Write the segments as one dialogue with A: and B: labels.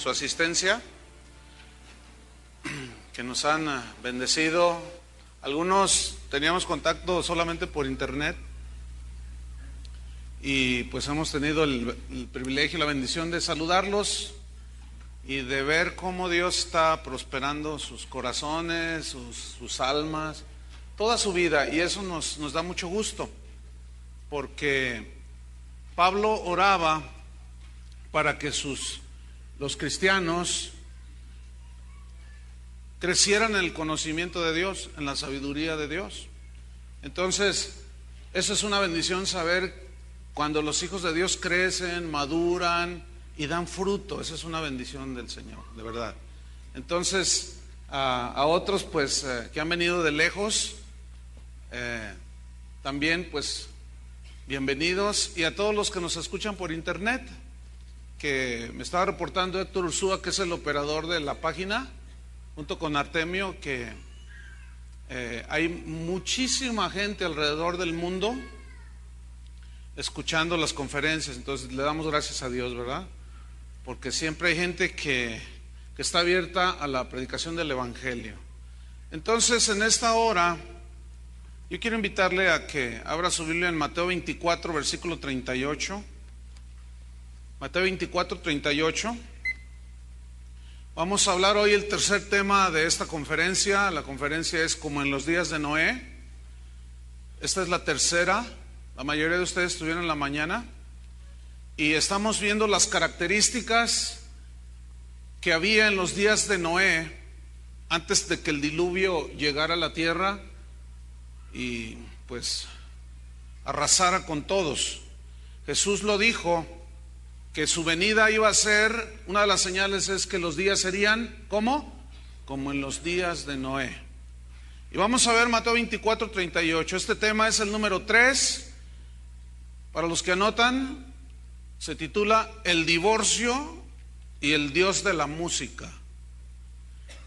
A: Su asistencia, que nos han bendecido. Algunos teníamos contacto solamente por internet y pues hemos tenido el privilegio y la bendición de saludarlos y de ver cómo Dios está prosperando sus corazones, sus almas, toda su vida, y eso nos da mucho gusto, porque Pablo oraba para que los cristianos crecieran en el conocimiento de Dios, en la sabiduría de Dios. Entonces, eso es una bendición, saber cuando los hijos de Dios crecen, maduran y dan fruto. Esa es una bendición del Señor, de verdad. Entonces, a otros pues que han venido de lejos, también pues bienvenidos, y a todos los que nos escuchan por internet, que me estaba reportando Héctor Ursúa, que es el operador de la página, junto con Artemio, que hay muchísima gente alrededor del mundo escuchando las conferencias. Entonces le damos gracias a Dios, ¿verdad? Porque siempre hay gente que está abierta a la predicación del Evangelio. Entonces, en esta hora, yo quiero invitarle a que abra su Biblia en Mateo 24, versículo 38. Mateo 24, 38. Vamos a hablar hoy el tercer tema de esta conferencia. La conferencia es como en los días de Noé. Esta es la tercera. La mayoría de ustedes estuvieron en la mañana. Y estamos viendo las características que había en los días de Noé, antes de que el diluvio llegara a la tierra y pues arrasara con todos. Jesús lo dijo, que su venida iba a ser, una de las señales es que los días serían, ¿cómo? Como en los días de Noé. Y vamos a ver Mateo 24, 38. Este tema es el número 3. Para los que anotan, se titula El divorcio y el Dios de la música.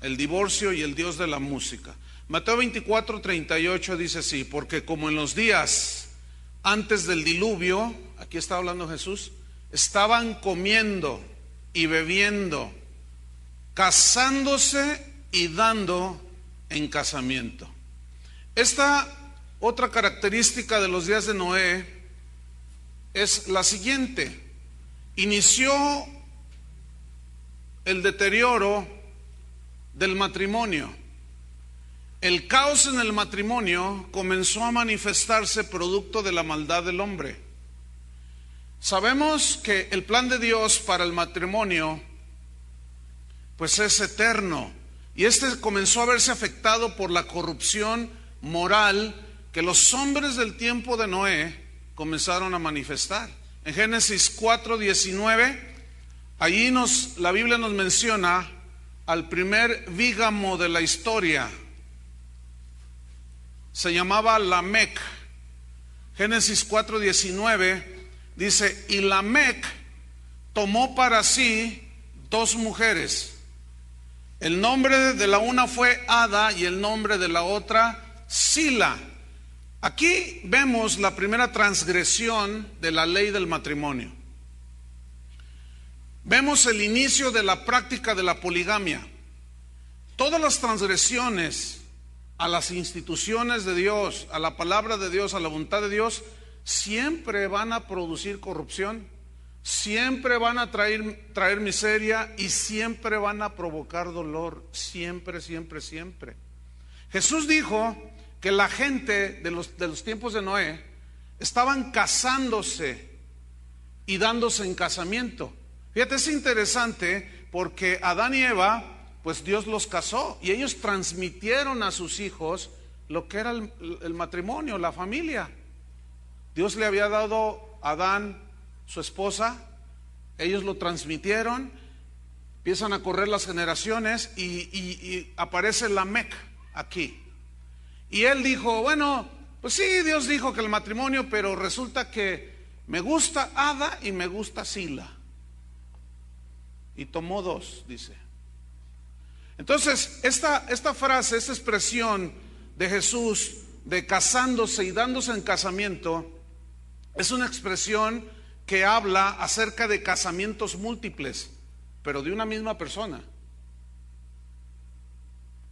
A: El divorcio y el Dios de la música. Mateo 24, 38 dice así: porque como en los días antes del diluvio, aquí está hablando Jesús, estaban comiendo y bebiendo, casándose y dando en casamiento. Esta otra característica de los días de Noé es la siguiente: inició el deterioro del matrimonio. El caos en el matrimonio comenzó a manifestarse producto de la maldad del hombre. Sabemos que el plan de Dios para el matrimonio pues es eterno, y este comenzó a verse afectado por la corrupción moral que los hombres del tiempo de Noé comenzaron a manifestar. En Génesis 4:19, allí la Biblia nos menciona al primer bígamo de la historia. Se llamaba Lamec. Génesis 4:19 dice: y Lamec tomó para sí 2 mujeres. El nombre de la una fue Ada y el nombre de la otra Sila. Aquí vemos la primera transgresión de la ley del matrimonio. Vemos el inicio de la práctica de la poligamia. Todas las transgresiones a las instituciones de Dios, a la palabra de Dios, a la voluntad de Dios, siempre van a producir corrupción, siempre van a traer miseria y siempre van a provocar dolor, siempre, siempre, siempre. Jesús dijo que la gente de los tiempos de Noé estaban casándose y dándose en casamiento. Fíjate, es interesante porque Adán y Eva, pues Dios los casó y ellos transmitieron a sus hijos lo que era el matrimonio, la familia. Dios le había dado a Adán su esposa, ellos lo transmitieron, empiezan a correr las generaciones y aparece Lamec aquí. Y él dijo, bueno, pues sí, Dios dijo que el matrimonio, pero resulta que me gusta Ada y me gusta Sila. Y tomó 2, dice. Entonces, esta frase, esta expresión de Jesús de casándose y dándose en casamiento, es una expresión que habla acerca de casamientos múltiples. pero de una misma persona.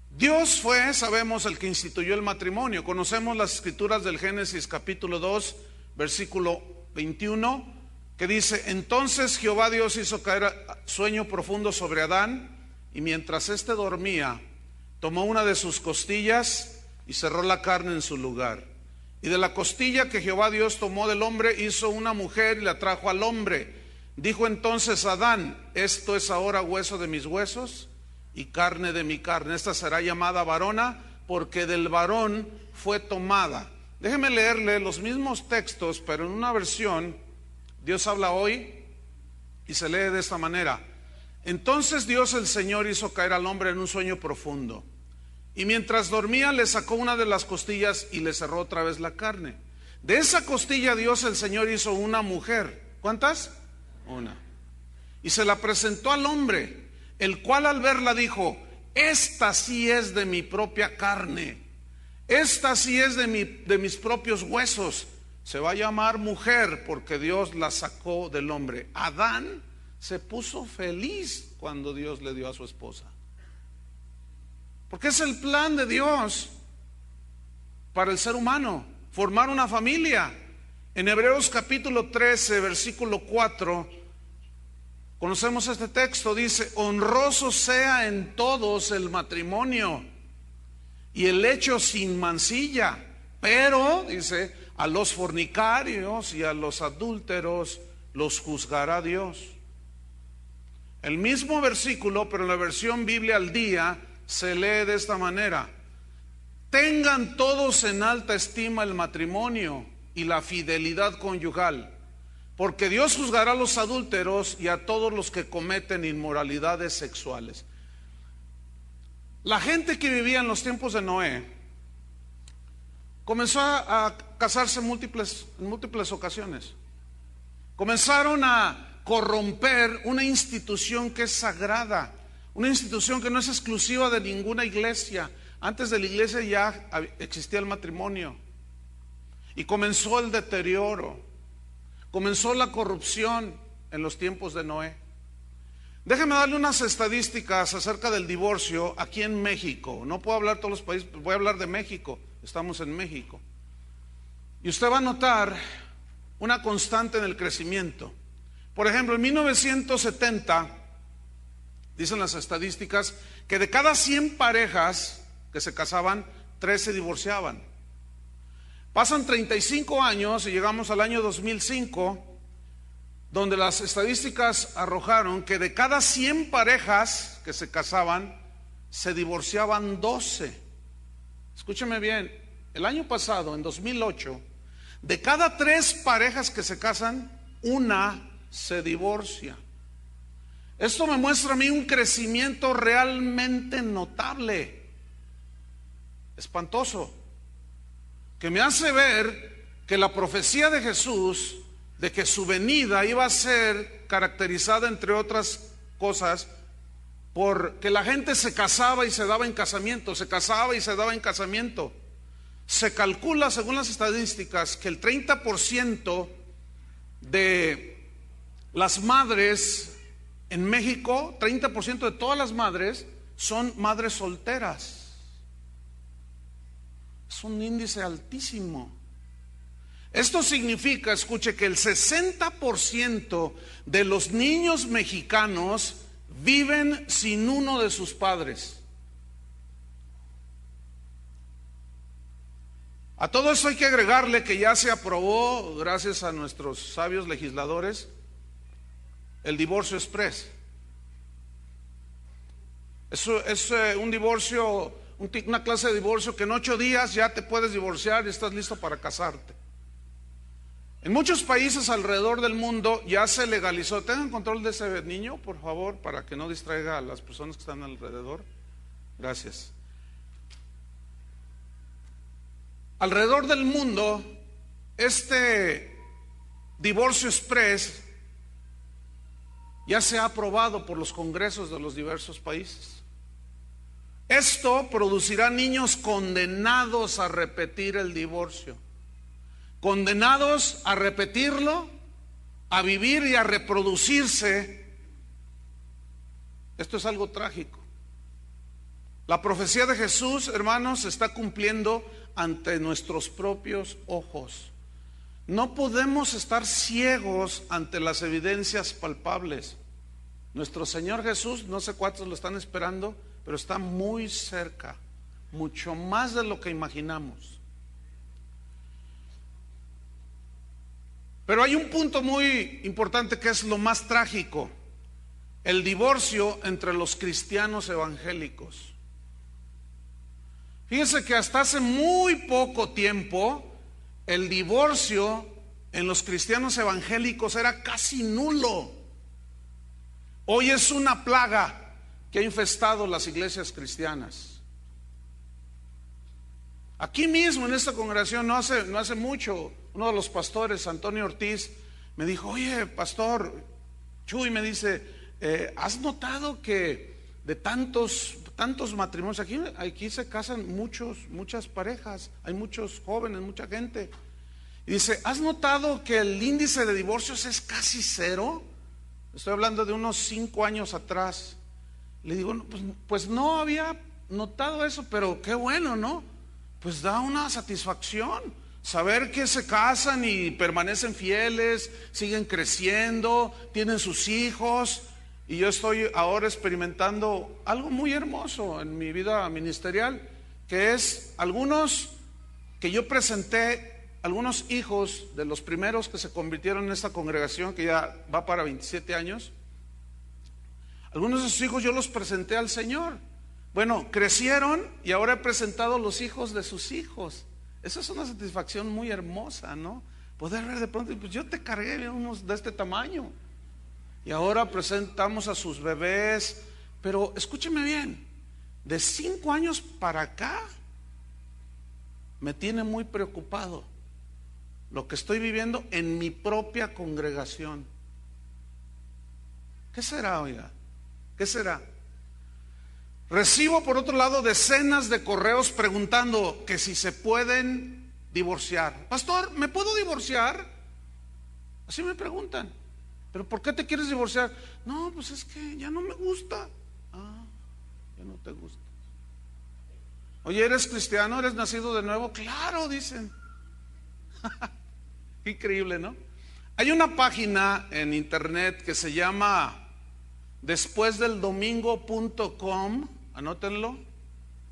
A: Dios fue, sabemos, el que instituyó el matrimonio. Conocemos las escrituras del Génesis capítulo 2, versículo 21, que dice: entonces Jehová Dios hizo caer sueño profundo sobre Adán, y mientras éste dormía, tomó una de sus costillas y cerró la carne en su lugar. Y de la costilla que Jehová Dios tomó del hombre, hizo una mujer y la trajo al hombre. Dijo entonces Adán: esto es ahora hueso de mis huesos y carne de mi carne. Esta será llamada varona, porque del varón fue tomada. Déjeme leerle los mismos textos, pero en una versión. Dios habla hoy y se lee de esta manera: entonces Dios el Señor hizo caer al hombre en un sueño profundo, y mientras dormía le sacó una de las costillas y le cerró otra vez la carne. De esa costilla Dios el Señor hizo una mujer. ¿Cuántas? Una. Y se la presentó al hombre, el cual al verla dijo: esta sí es de mi propia carne, esta sí es de mis propios huesos. Se va a llamar mujer porque Dios la sacó del hombre. Adán se puso feliz cuando Dios le dio a su esposa, porque es el plan de Dios para el ser humano, formar una familia. En Hebreos capítulo 13, versículo 4, conocemos este texto. Dice: honroso sea en todos el matrimonio y el hecho sin mancilla, pero, dice, a los fornicarios y a los adúlteros los juzgará Dios. El mismo versículo, pero en la versión Biblia al día, se lee de esta manera: tengan todos en alta estima el matrimonio y la fidelidad conyugal, porque Dios juzgará a los adúlteros y a todos los que cometen inmoralidades sexuales. La gente que vivía en los tiempos de Noé comenzó a casarse en múltiples ocasiones. Comenzaron a corromper una institución que es sagrada, una institución que no es exclusiva de ninguna iglesia. Antes de la iglesia ya existía el matrimonio, y comenzó el deterioro, comenzó la corrupción en los tiempos de Noé. Déjeme darle unas estadísticas acerca del divorcio aquí en México. No puedo hablar de todos los países, voy a hablar de México. Estamos en México. Y usted va a notar una constante en el crecimiento. Por ejemplo, en 1970, dicen las estadísticas, que de cada 100 parejas que se casaban, 3 se divorciaban. Pasan 35 años y llegamos al año 2005, donde las estadísticas arrojaron que de cada 100 parejas que se casaban, se divorciaban 12. Escúcheme bien, el año pasado, en 2008, de cada 3 parejas que se casan, una se divorcia. Esto me muestra a mí un crecimiento realmente notable, espantoso, que me hace ver que la profecía de Jesús de que su venida iba a ser caracterizada, entre otras cosas, porque la gente se casaba y se daba en casamiento, se casaba y se daba en casamiento. Se calcula, según las estadísticas, que el 30% de las madres en México, 30% de todas las madres son madres solteras. Es un índice altísimo. Esto significa, escuche, que el 60% de los niños mexicanos viven sin uno de sus padres. A todo eso hay que agregarle que ya se aprobó, gracias a nuestros sabios legisladores, el divorcio express. Eso es un divorcio, una clase de divorcio que en 8 días ya te puedes divorciar y estás listo para casarte. En muchos países alrededor del mundo ya se legalizó. Tengan control de ese niño, por favor, para que no distraiga a las personas que están alrededor. Gracias. Alrededor del mundo, este divorcio express ya se ha aprobado por los congresos de los diversos países. Esto producirá niños condenados a repetir el divorcio, condenados a repetirlo, a vivir y a reproducirse Esto es algo trágico. La profecía de Jesús, hermanos, se está cumpliendo ante nuestros propios ojos. No podemos estar ciegos ante las evidencias palpables. Nuestro Señor Jesús, no sé cuántos lo están esperando, pero está muy cerca, mucho más de lo que imaginamos. Pero hay un punto muy importante que es lo más trágico: el divorcio entre los cristianos evangélicos. Fíjense que hasta hace muy poco tiempo el divorcio en los cristianos evangélicos era casi nulo. Hoy es una plaga que ha infestado las iglesias cristianas. Aquí mismo en esta congregación no hace mucho, uno de los pastores, Antonio Ortiz, me dijo: oye, pastor Chuy, me dice, ¿has notado que de tantos matrimonios, aquí se casan muchas parejas, hay muchos jóvenes, mucha gente? Y dice: ¿has notado que el índice de divorcios es casi cero? Estoy hablando de unos 5 años atrás. Le digo: no, pues no había notado eso, pero qué bueno, ¿no? Pues da una satisfacción saber que se casan y permanecen fieles, siguen creciendo, tienen sus hijos. Y yo estoy ahora experimentando algo muy hermoso en mi vida ministerial, que es algunos que yo presenté, algunos hijos de los primeros que se convirtieron en esta congregación, que ya va para 27 años. Algunos de esos hijos yo los presenté al Señor. Bueno, crecieron y ahora he presentado los hijos de sus hijos. Esa es una satisfacción muy hermosa, ¿no? Poder ver de pronto, pues yo te cargué unos de este tamaño. Y ahora presentamos a sus bebés. Pero escúcheme bien, de 5 años para acá me tiene muy preocupado lo que estoy viviendo en mi propia congregación. ¿Qué será, oiga? ¿Qué será? Recibo por otro lado decenas de correos preguntando que si se pueden divorciar. Pastor, ¿me puedo divorciar? Así me preguntan. ¿Pero por qué te quieres divorciar? No, pues es que ya no me gusta. Ah, ya no te gusta. Oye, ¿eres cristiano? ¿Eres nacido de nuevo? Claro, dicen. Increíble, ¿no? Hay una página en internet que se llama despuesdeldomingo.com. Anótenlo.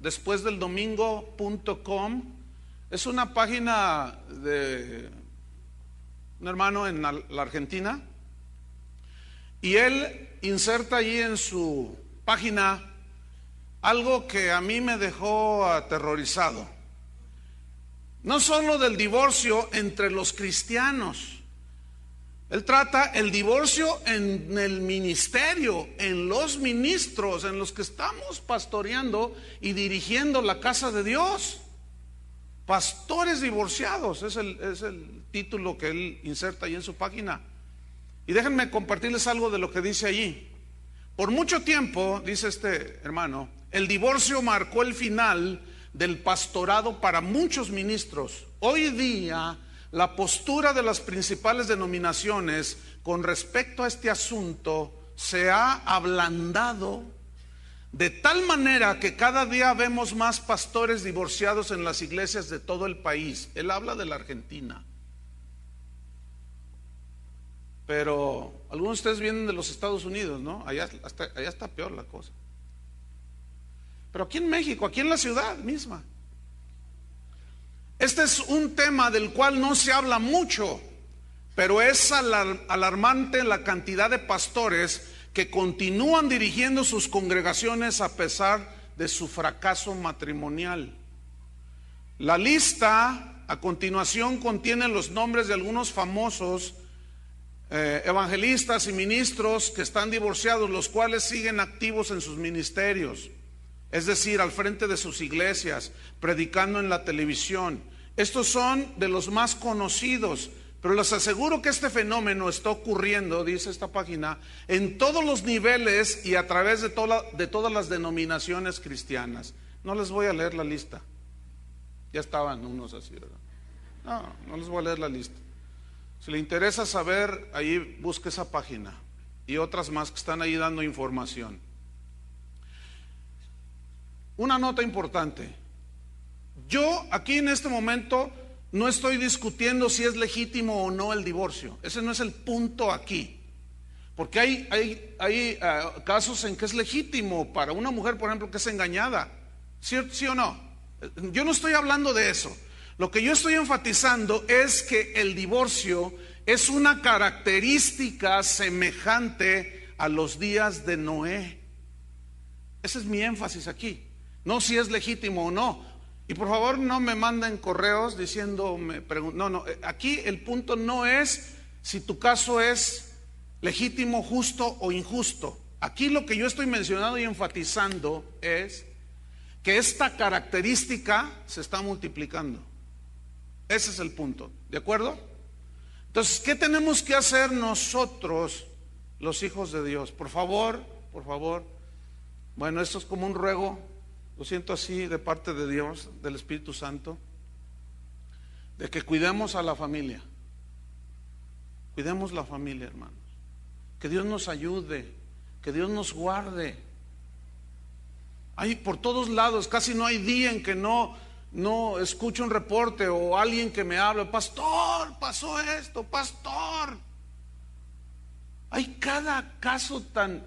A: Despuesdeldomingo.com. Es una página de un hermano en la Argentina. Y él inserta allí en su página algo que a mí me dejó aterrorizado. No solo del divorcio entre los cristianos. Él trata el divorcio en el ministerio, en los ministros, en los que estamos pastoreando y dirigiendo la casa de Dios. Pastores divorciados, es el título que él inserta ahí en su página. Y déjenme compartirles algo de lo que dice allí. Por mucho tiempo, dice este hermano, el divorcio marcó el final del pastorado para muchos ministros. Hoy día, la postura de las principales denominaciones con respecto a este asunto se ha ablandado de tal manera que cada día vemos más pastores divorciados en las iglesias de todo el país. Él habla de la Argentina. Pero algunos de ustedes vienen de los Estados Unidos, ¿no? Allá está peor la cosa. Pero aquí en México, aquí en la ciudad misma. Este es un tema del cual no se habla mucho, pero es alarmante la cantidad de pastores que continúan dirigiendo sus congregaciones a pesar de su fracaso matrimonial. La lista a continuación contiene los nombres de algunos famosos evangelistas y ministros que están divorciados, los cuales siguen activos en sus ministerios, es decir, al frente de sus iglesias, predicando en la televisión. Estos son de los más conocidos, pero les aseguro que este fenómeno está ocurriendo, dice esta página, en todos los niveles y a través de todas las denominaciones cristianas. No les voy a leer la lista. Ya estaban unos así, ¿verdad? No les voy a leer la lista. Si le interesa saber, ahí busque esa página y otras más que están ahí dando información. una nota importante. Yo aquí en este momento no estoy discutiendo si es legítimo o no el divorcio. Ese no es el punto aquí. Porque hay casos en que es legítimo para una mujer, por ejemplo, que es engañada. ¿Sí o no? Yo no estoy hablando de eso. Lo que yo estoy enfatizando es que el divorcio es una característica semejante a los días de Noé. Ese es mi énfasis aquí. No si es legítimo o no. Y por favor no me manden correos diciendo, no, aquí el punto no es si tu caso es legítimo, justo o injusto. Aquí lo que yo estoy mencionando y enfatizando es que esta característica se está multiplicando. Ese es el punto, ¿de acuerdo? Entonces, ¿qué tenemos que hacer nosotros, los hijos de Dios? Por favor, bueno, esto es como un ruego, lo siento así de parte de Dios, del Espíritu Santo, de que cuidemos a la familia. Cuidemos la familia, hermanos. Que Dios nos ayude, que Dios nos guarde. Hay por todos lados, casi no hay día en que no escucho un reporte o alguien que me hable, pastor, pasó esto, pastor. Hay cada caso tan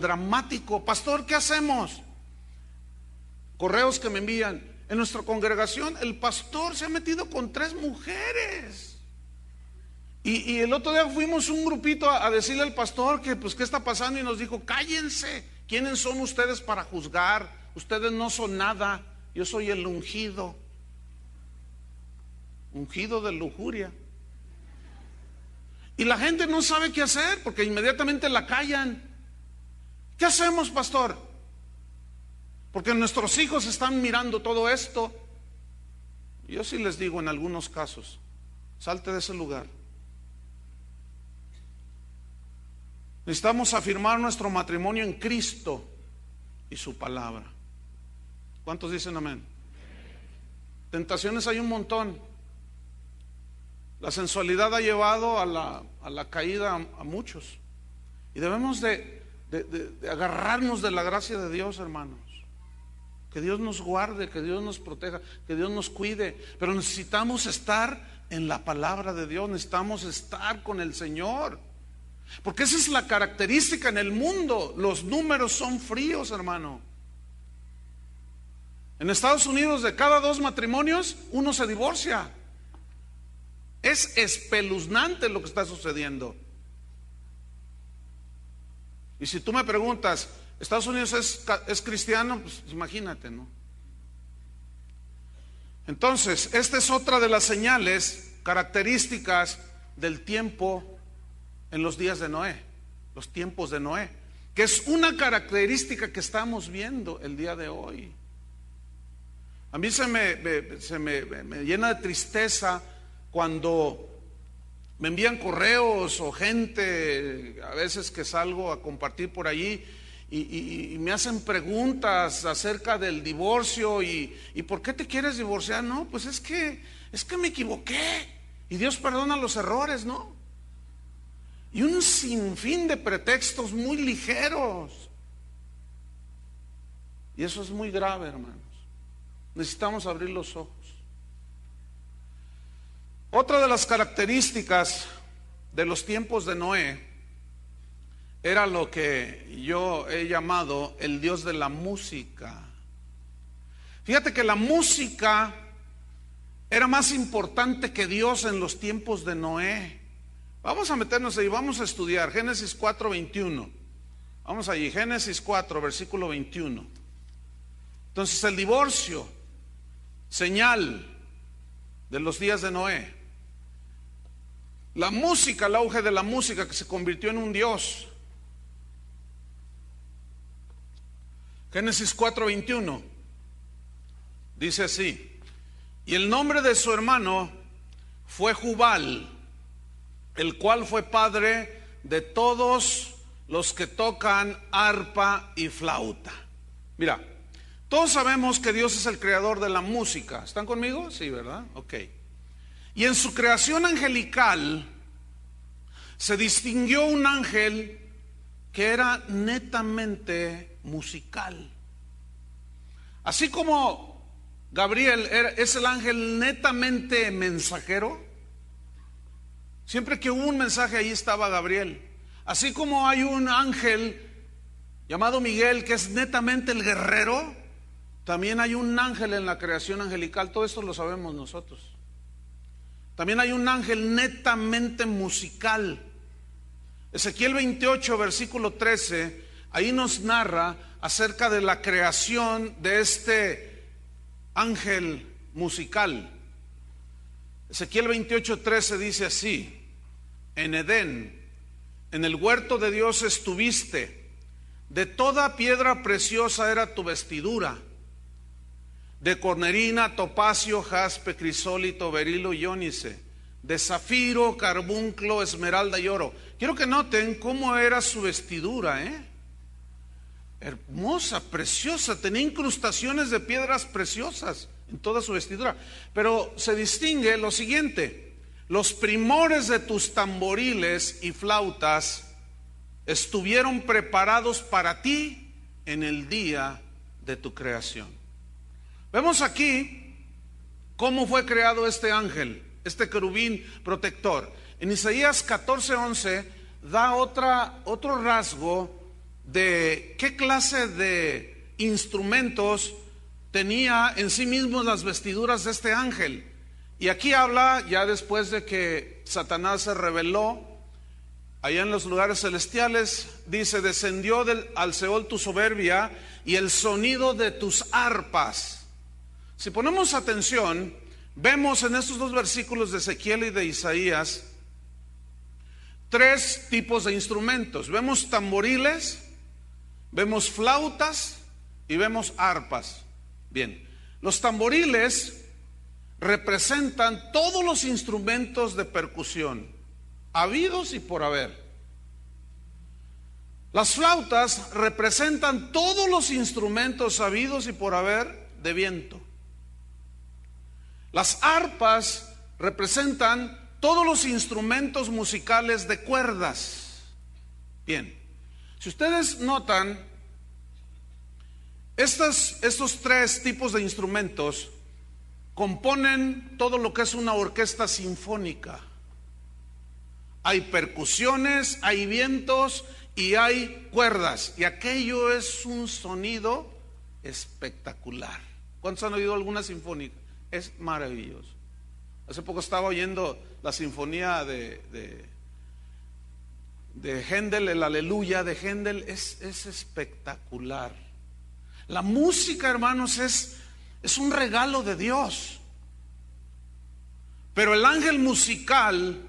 A: dramático. Pastor, ¿qué hacemos? Correos que me envían. En nuestra congregación el pastor se ha metido con 3 mujeres. Y el otro día fuimos un grupito a decirle al pastor que pues qué está pasando, y nos dijo, cállense, ¿quiénes son ustedes para juzgar? Ustedes no son nada, yo soy el ungido de lujuria. Y la gente no sabe qué hacer porque inmediatamente la callan. ¿Qué hacemos, pastor? Porque nuestros hijos están mirando todo esto. Yo sí les digo en algunos casos, salte de ese lugar. Necesitamos afirmar nuestro matrimonio en Cristo y su palabra. ¿Cuántos dicen amén? Tentaciones hay un montón. La sensualidad ha llevado a la caída a muchos. Y debemos de agarrarnos de la gracia de Dios, hermanos. Que Dios nos guarde, que Dios nos proteja, que Dios nos cuide. Pero necesitamos estar en la palabra de Dios, necesitamos estar con el Señor. Porque esa es la característica en el mundo. Los números son fríos, hermano. En Estados Unidos, de cada 2 matrimonios, 1 se divorcia. Es espeluznante lo que está sucediendo. Y si tú me preguntas, ¿Estados Unidos es cristiano? Pues imagínate, ¿no? Entonces, esta es otra de las señales, características del tiempo en los días de Noé, los tiempos de Noé, que es una característica que estamos viendo el día de hoy. A mí se me llena de tristeza cuando me envían correos o gente, a veces que salgo a compartir por allí, y me hacen preguntas acerca del divorcio y ¿por qué te quieres divorciar? No, pues es que me equivoqué y Dios perdona los errores, ¿no? Y un sinfín de pretextos muy ligeros. Y eso es muy grave, hermanos. Necesitamos abrir los ojos. Otra de las características de los tiempos de Noé era lo que yo he llamado el Dios de la música. Fíjate que la música era más importante que Dios en los tiempos de Noé. Vamos a meternos ahí, vamos a estudiar Génesis 4:21. Vamos allí, Génesis 4, versículo 21. Entonces el divorcio, señal de los días de Noé. La música, el auge de la música que se convirtió en un dios. Génesis 4:21 dice así: y el nombre de su hermano fue Jubal, el cual fue padre de todos los que tocan arpa y flauta. Mira, todos sabemos que Dios es el creador de la música. ¿Están conmigo? Sí, ¿verdad? Ok. Y en su creación angelical se distinguió un ángel que era netamente musical. Así como Gabriel es el ángel netamente mensajero, siempre que hubo un mensaje ahí estaba Gabriel. Así como hay un ángel llamado Miguel que es netamente el guerrero, también hay un ángel en la creación angelical. Todo esto lo sabemos nosotros. También hay un ángel netamente musical. Ezequiel 28 versículo 13, ahí nos narra acerca de la creación de este ángel musical. Ezequiel 28:13 dice así: en Edén, en el huerto de Dios estuviste, de toda piedra preciosa era tu vestidura, de cornerina, topacio, jaspe, crisólito, berilo y ónice, de zafiro, carbunclo, esmeralda y oro. Quiero que noten cómo era su vestidura, hermosa, preciosa, tenía incrustaciones de piedras preciosas en toda su vestidura. Pero se distingue lo siguiente: los primores de tus tamboriles y flautas estuvieron preparados para ti en el día de tu creación. Vemos aquí cómo fue creado este ángel, este querubín protector. En Isaías 14:11 da otro rasgo de qué clase de instrumentos tenía en sí mismos las vestiduras de este ángel. Y aquí habla ya después de que Satanás se rebeló allá en los lugares celestiales. Dice: descendió al Seol tu soberbia y el sonido de tus arpas. Si ponemos atención, vemos en estos dos versículos de Ezequiel y de Isaías tres tipos de instrumentos. Vemos tamboriles, vemos flautas y vemos arpas. Bien, los tamboriles representan todos los instrumentos de percusión habidos y por haber. Las flautas representan todos los instrumentos habidos y por haber de viento. Las arpas representan todos los instrumentos musicales de cuerdas. Bien, si ustedes notan, estos tres tipos de instrumentos componen todo lo que es una orquesta sinfónica. Hay percusiones, hay vientos y hay cuerdas, y aquello es un sonido espectacular. ¿Cuántos han oído alguna sinfónica? Es maravilloso. Hace poco estaba oyendo la sinfonía de Händel, el Aleluya de Händel. Es espectacular. La música, hermanos, es un regalo de Dios. Pero el ángel musical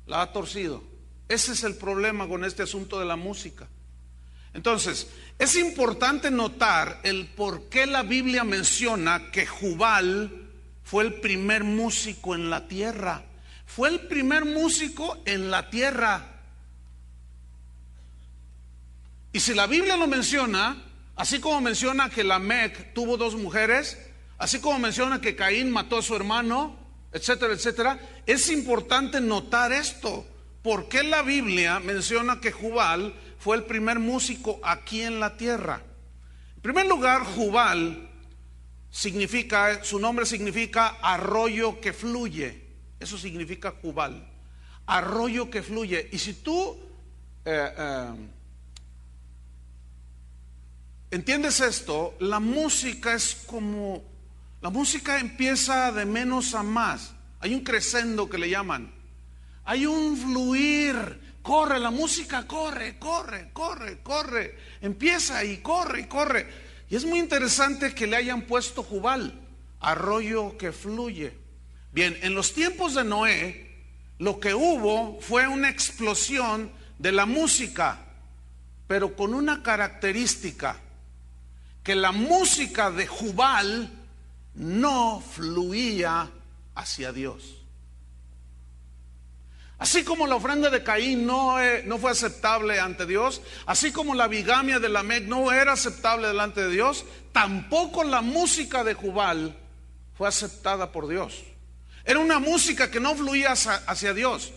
A: la ha torcido. Ese es el problema con este asunto de la música. Entonces, es importante notar el por qué la Biblia menciona que Jubal fue el primer músico en la tierra. Fue el primer músico en la tierra. Y si la Biblia lo menciona, así como menciona que Lamec tuvo dos mujeres, así como menciona que Caín mató a su hermano, etcétera, etcétera, es importante notar esto. ¿Por qué la Biblia menciona que Jubal fue el primer músico aquí en la tierra? En primer lugar, Jubal su nombre significa arroyo que fluye. Eso significa Jubal, arroyo que fluye. Y si tú entiendes esto, la música empieza de menos a más. Hay un crescendo que le llaman. Hay un fluir. Corre, la música corre. Empieza y corre. Y es muy interesante que le hayan puesto Jubal, arroyo que fluye. Bien, en los tiempos de Noé, lo que hubo fue una explosión de la música, pero con una característica: que la música de Jubal no fluía hacia Dios. Así como la ofrenda de Caín no fue aceptable ante Dios, así como la bigamia de Lamec no era aceptable delante de Dios, tampoco la música de Jubal fue aceptada por Dios. Era una música que no fluía hacia Dios.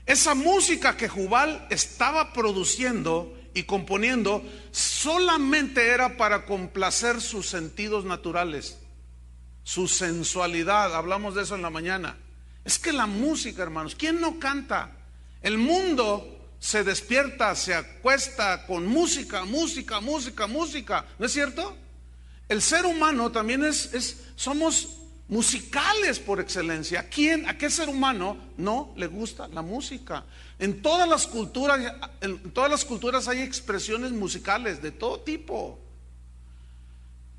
A: Esa música que Jubal estaba produciendo y componiendo solamente era para complacer sus sentidos naturales, su sensualidad. Hablamos de eso en la mañana. Es que la música, hermanos, ¿quién no canta? El mundo se despierta, se acuesta con música, música, música, música. ¿No es cierto? El ser humano también somos musicales por excelencia. ¿A qué ser humano no le gusta la música? En todas las culturas hay expresiones musicales de todo tipo.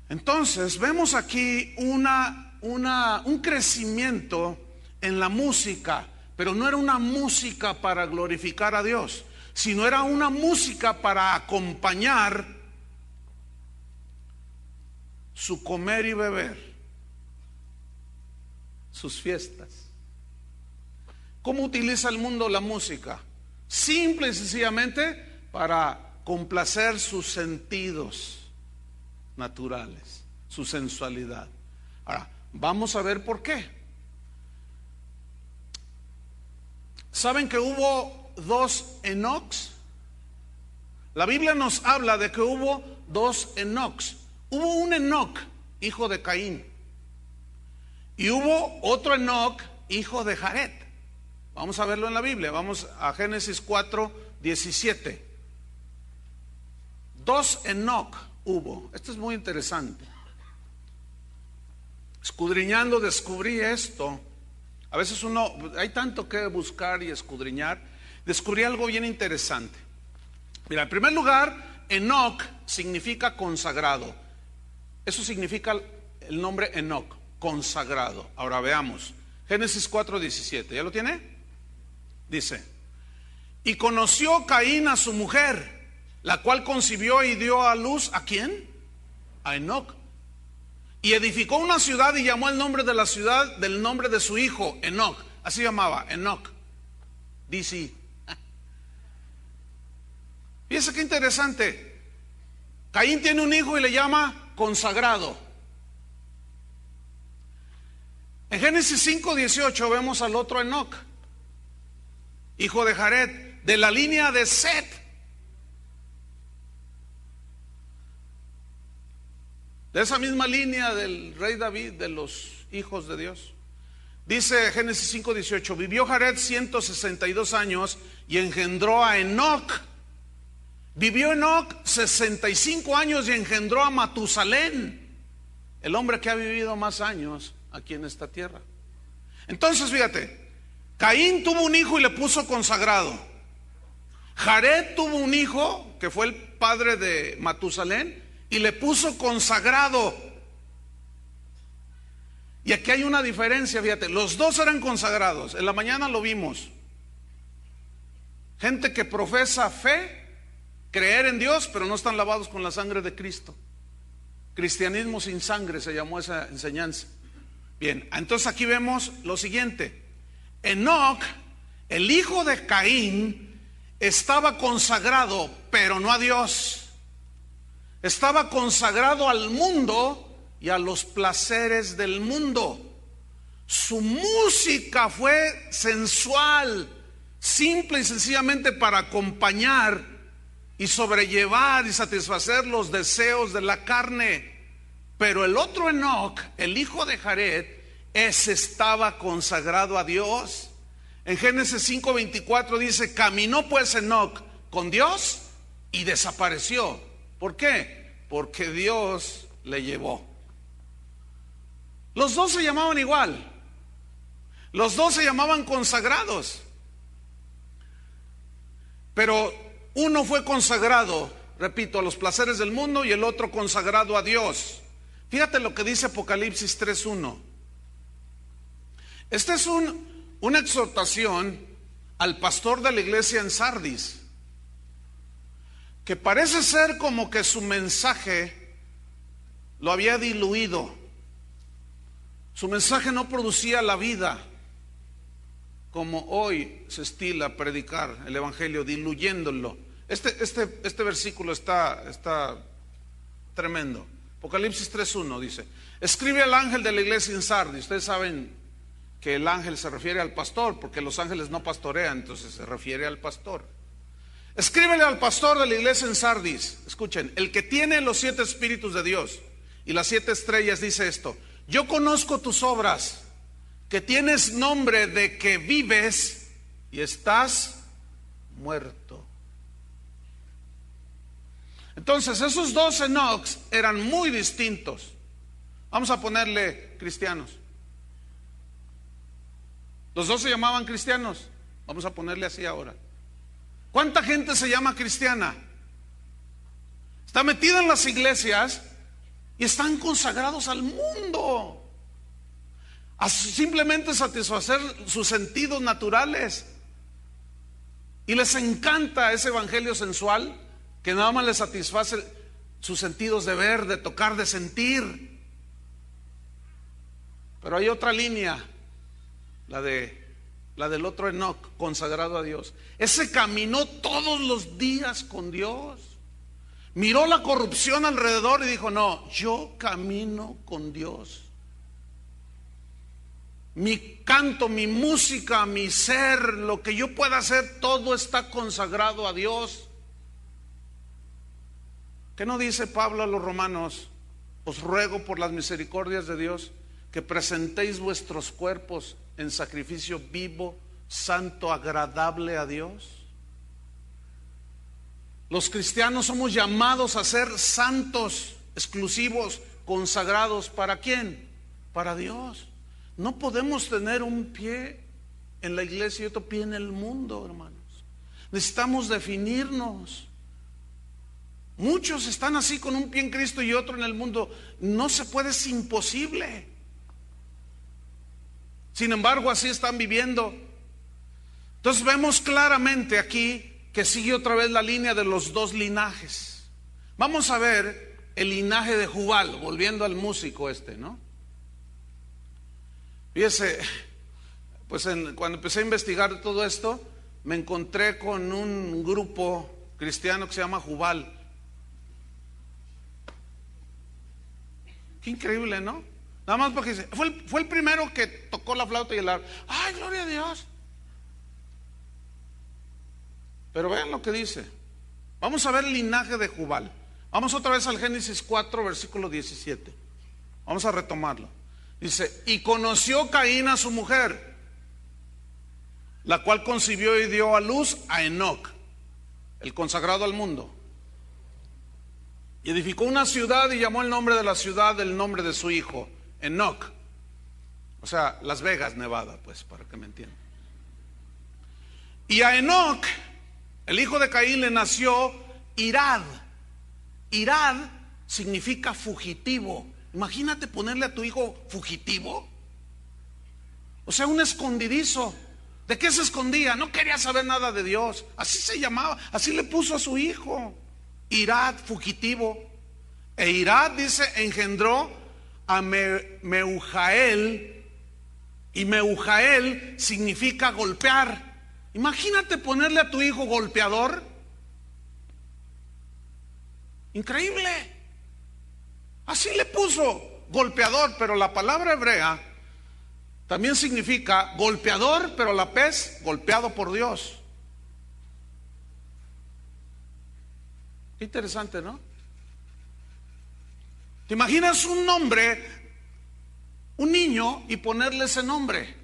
A: Entonces vemos aquí un crecimiento en la música, pero no era una música para glorificar a Dios, sino era una música para acompañar su comer y beber, sus fiestas. ¿Cómo utiliza el mundo la música? Simple y sencillamente para complacer sus sentidos naturales, su sensualidad. Ahora, vamos a ver por qué. ¿Saben que hubo dos Enocs? La Biblia nos habla de que hubo dos Enocs. Hubo un Enoc, hijo de Caín, y hubo otro Enoc, hijo de Jared. Vamos a verlo en la Biblia. Vamos a Génesis 4:17. Dos Enoc hubo. Esto es muy interesante. Escudriñando descubrí esto. A veces hay tanto que buscar y escudriñar. Descubrí algo bien interesante. Mira, en primer lugar, Enoc significa consagrado. Eso significa el nombre Enoc, consagrado. Ahora veamos. Génesis 4:17. ¿Ya lo tiene? Dice: y conoció Caín a su mujer, la cual concibió y dio a luz, ¿a quién? A Enoc. Y edificó una ciudad y llamó el nombre de la ciudad del nombre de su hijo, Enoc. Así llamaba, Enoc. DC. Fíjense qué interesante. Caín tiene un hijo y le llama consagrado. En Génesis 5:18 vemos al otro Enoc, hijo de Jared, de la línea de Set. De esa misma línea del rey David, de los hijos de Dios. Dice Génesis 5:18: vivió Jared 162 años y engendró a Enoc. Vivió Enoc 65 años y engendró a Matusalén, el hombre que ha vivido más años aquí en esta tierra. Entonces fíjate, Caín tuvo un hijo y le puso consagrado. Jared tuvo un hijo que fue el padre de Matusalén y le puso consagrado. Y aquí hay una diferencia, fíjate, los dos eran consagrados. En la mañana lo vimos. Gente que profesa fe, creer en Dios, pero no están lavados con la sangre de Cristo. Cristianismo sin sangre se llamó esa enseñanza. Bien, entonces aquí vemos lo siguiente. Enoc, el hijo de Caín, estaba consagrado, pero no a Dios. Estaba consagrado al mundo y a los placeres del mundo. Su música fue sensual, simple y sencillamente para acompañar y sobrellevar y satisfacer los deseos de la carne. Pero el otro Enoc, el hijo de Jared, ese estaba consagrado a Dios. En Génesis 5:24 dice: caminó pues Enoc con Dios y desapareció. ¿Por qué? Porque Dios le llevó. Los dos se llamaban igual. Los dos se llamaban consagrados. Pero uno fue consagrado, repito, a los placeres del mundo y el otro consagrado a Dios. Fíjate lo que dice Apocalipsis 3:1. Esta es una exhortación al pastor de la iglesia en Sardis, que parece ser como que su mensaje lo había diluido. Su mensaje no producía la vida como hoy se estila predicar el evangelio, diluyéndolo. Este versículo está tremendo. Apocalipsis 3:1 dice: escribe al ángel de la iglesia en Sardis. Ustedes saben que el ángel se refiere al pastor, porque los ángeles no pastorean, entonces se refiere al pastor. Escríbele al pastor de la iglesia en Sardis. Escuchen, el que tiene los 7 espíritus de Dios y las 7 estrellas dice esto: yo conozco tus obras, que tienes nombre de que vives y estás muerto. Entonces esos 2 Enocs eran muy distintos. Vamos a ponerle cristianos. Los 2 se llamaban cristianos. Vamos a ponerle así ahora. ¿Cuánta gente se llama cristiana? Está metida en las iglesias y están consagrados al mundo, a simplemente satisfacer sus sentidos naturales. Y les encanta ese evangelio sensual que nada más les satisface sus sentidos de ver, de tocar, de sentir. Pero hay otra línea, la del otro Enoc, consagrado a Dios. Ese caminó todos los días con Dios. Miró la corrupción alrededor y dijo: no, yo camino con Dios. Mi canto, mi música, mi ser, lo que yo pueda hacer, todo está consagrado a Dios. ¿Qué no dice Pablo a los romanos? Os ruego por las misericordias de Dios que presentéis vuestros cuerpos en sacrificio vivo, santo, agradable a Dios. Los cristianos somos llamados a ser santos, exclusivos, consagrados. ¿Para quién? Para Dios. No podemos tener un pie en la iglesia y otro pie en el mundo, hermanos. Necesitamos definirnos. Muchos están así con un pie en Cristo y otro en el mundo. No se puede, es imposible. Sin embargo, así están viviendo. Entonces vemos claramente aquí que sigue otra vez la línea de los 2 linajes. Vamos a ver el linaje de Jubal, volviendo al músico ¿no? Fíjese, pues cuando empecé a investigar todo esto, me encontré con un grupo cristiano que se llama Jubal. Qué increíble, ¿no? Nada más porque fue el primero que tocó la flauta y el arpa. ¡Ay, gloria a Dios! Pero vean lo que dice. Vamos a ver el linaje de Jubal. Vamos otra vez al Génesis 4, versículo 17. Vamos a retomarlo. Dice: y conoció Caín a su mujer, la cual concibió y dio a luz a Enoc, el consagrado al mundo. Y edificó una ciudad y llamó el nombre de la ciudad del nombre de su hijo, Enoc. O sea, Las Vegas, Nevada, pues, para que me entiendan. Y a Enoc, el hijo de Caín, le nació Irad. Irad significa fugitivo. Imagínate ponerle a tu hijo fugitivo. O sea, un escondidizo. ¿De qué se escondía? No quería saber nada de Dios. Así se llamaba, así le puso a su hijo. Irad, fugitivo. E Irad, dice, engendró a Meujael. Y Meujael significa golpear. Imagínate ponerle a tu hijo golpeador. Increíble. Así le puso, golpeador, pero la palabra hebrea también significa golpeador, pero a la vez golpeado por Dios. Qué interesante, ¿no? ¿Te imaginas un nombre, un niño, y ponerle ese nombre?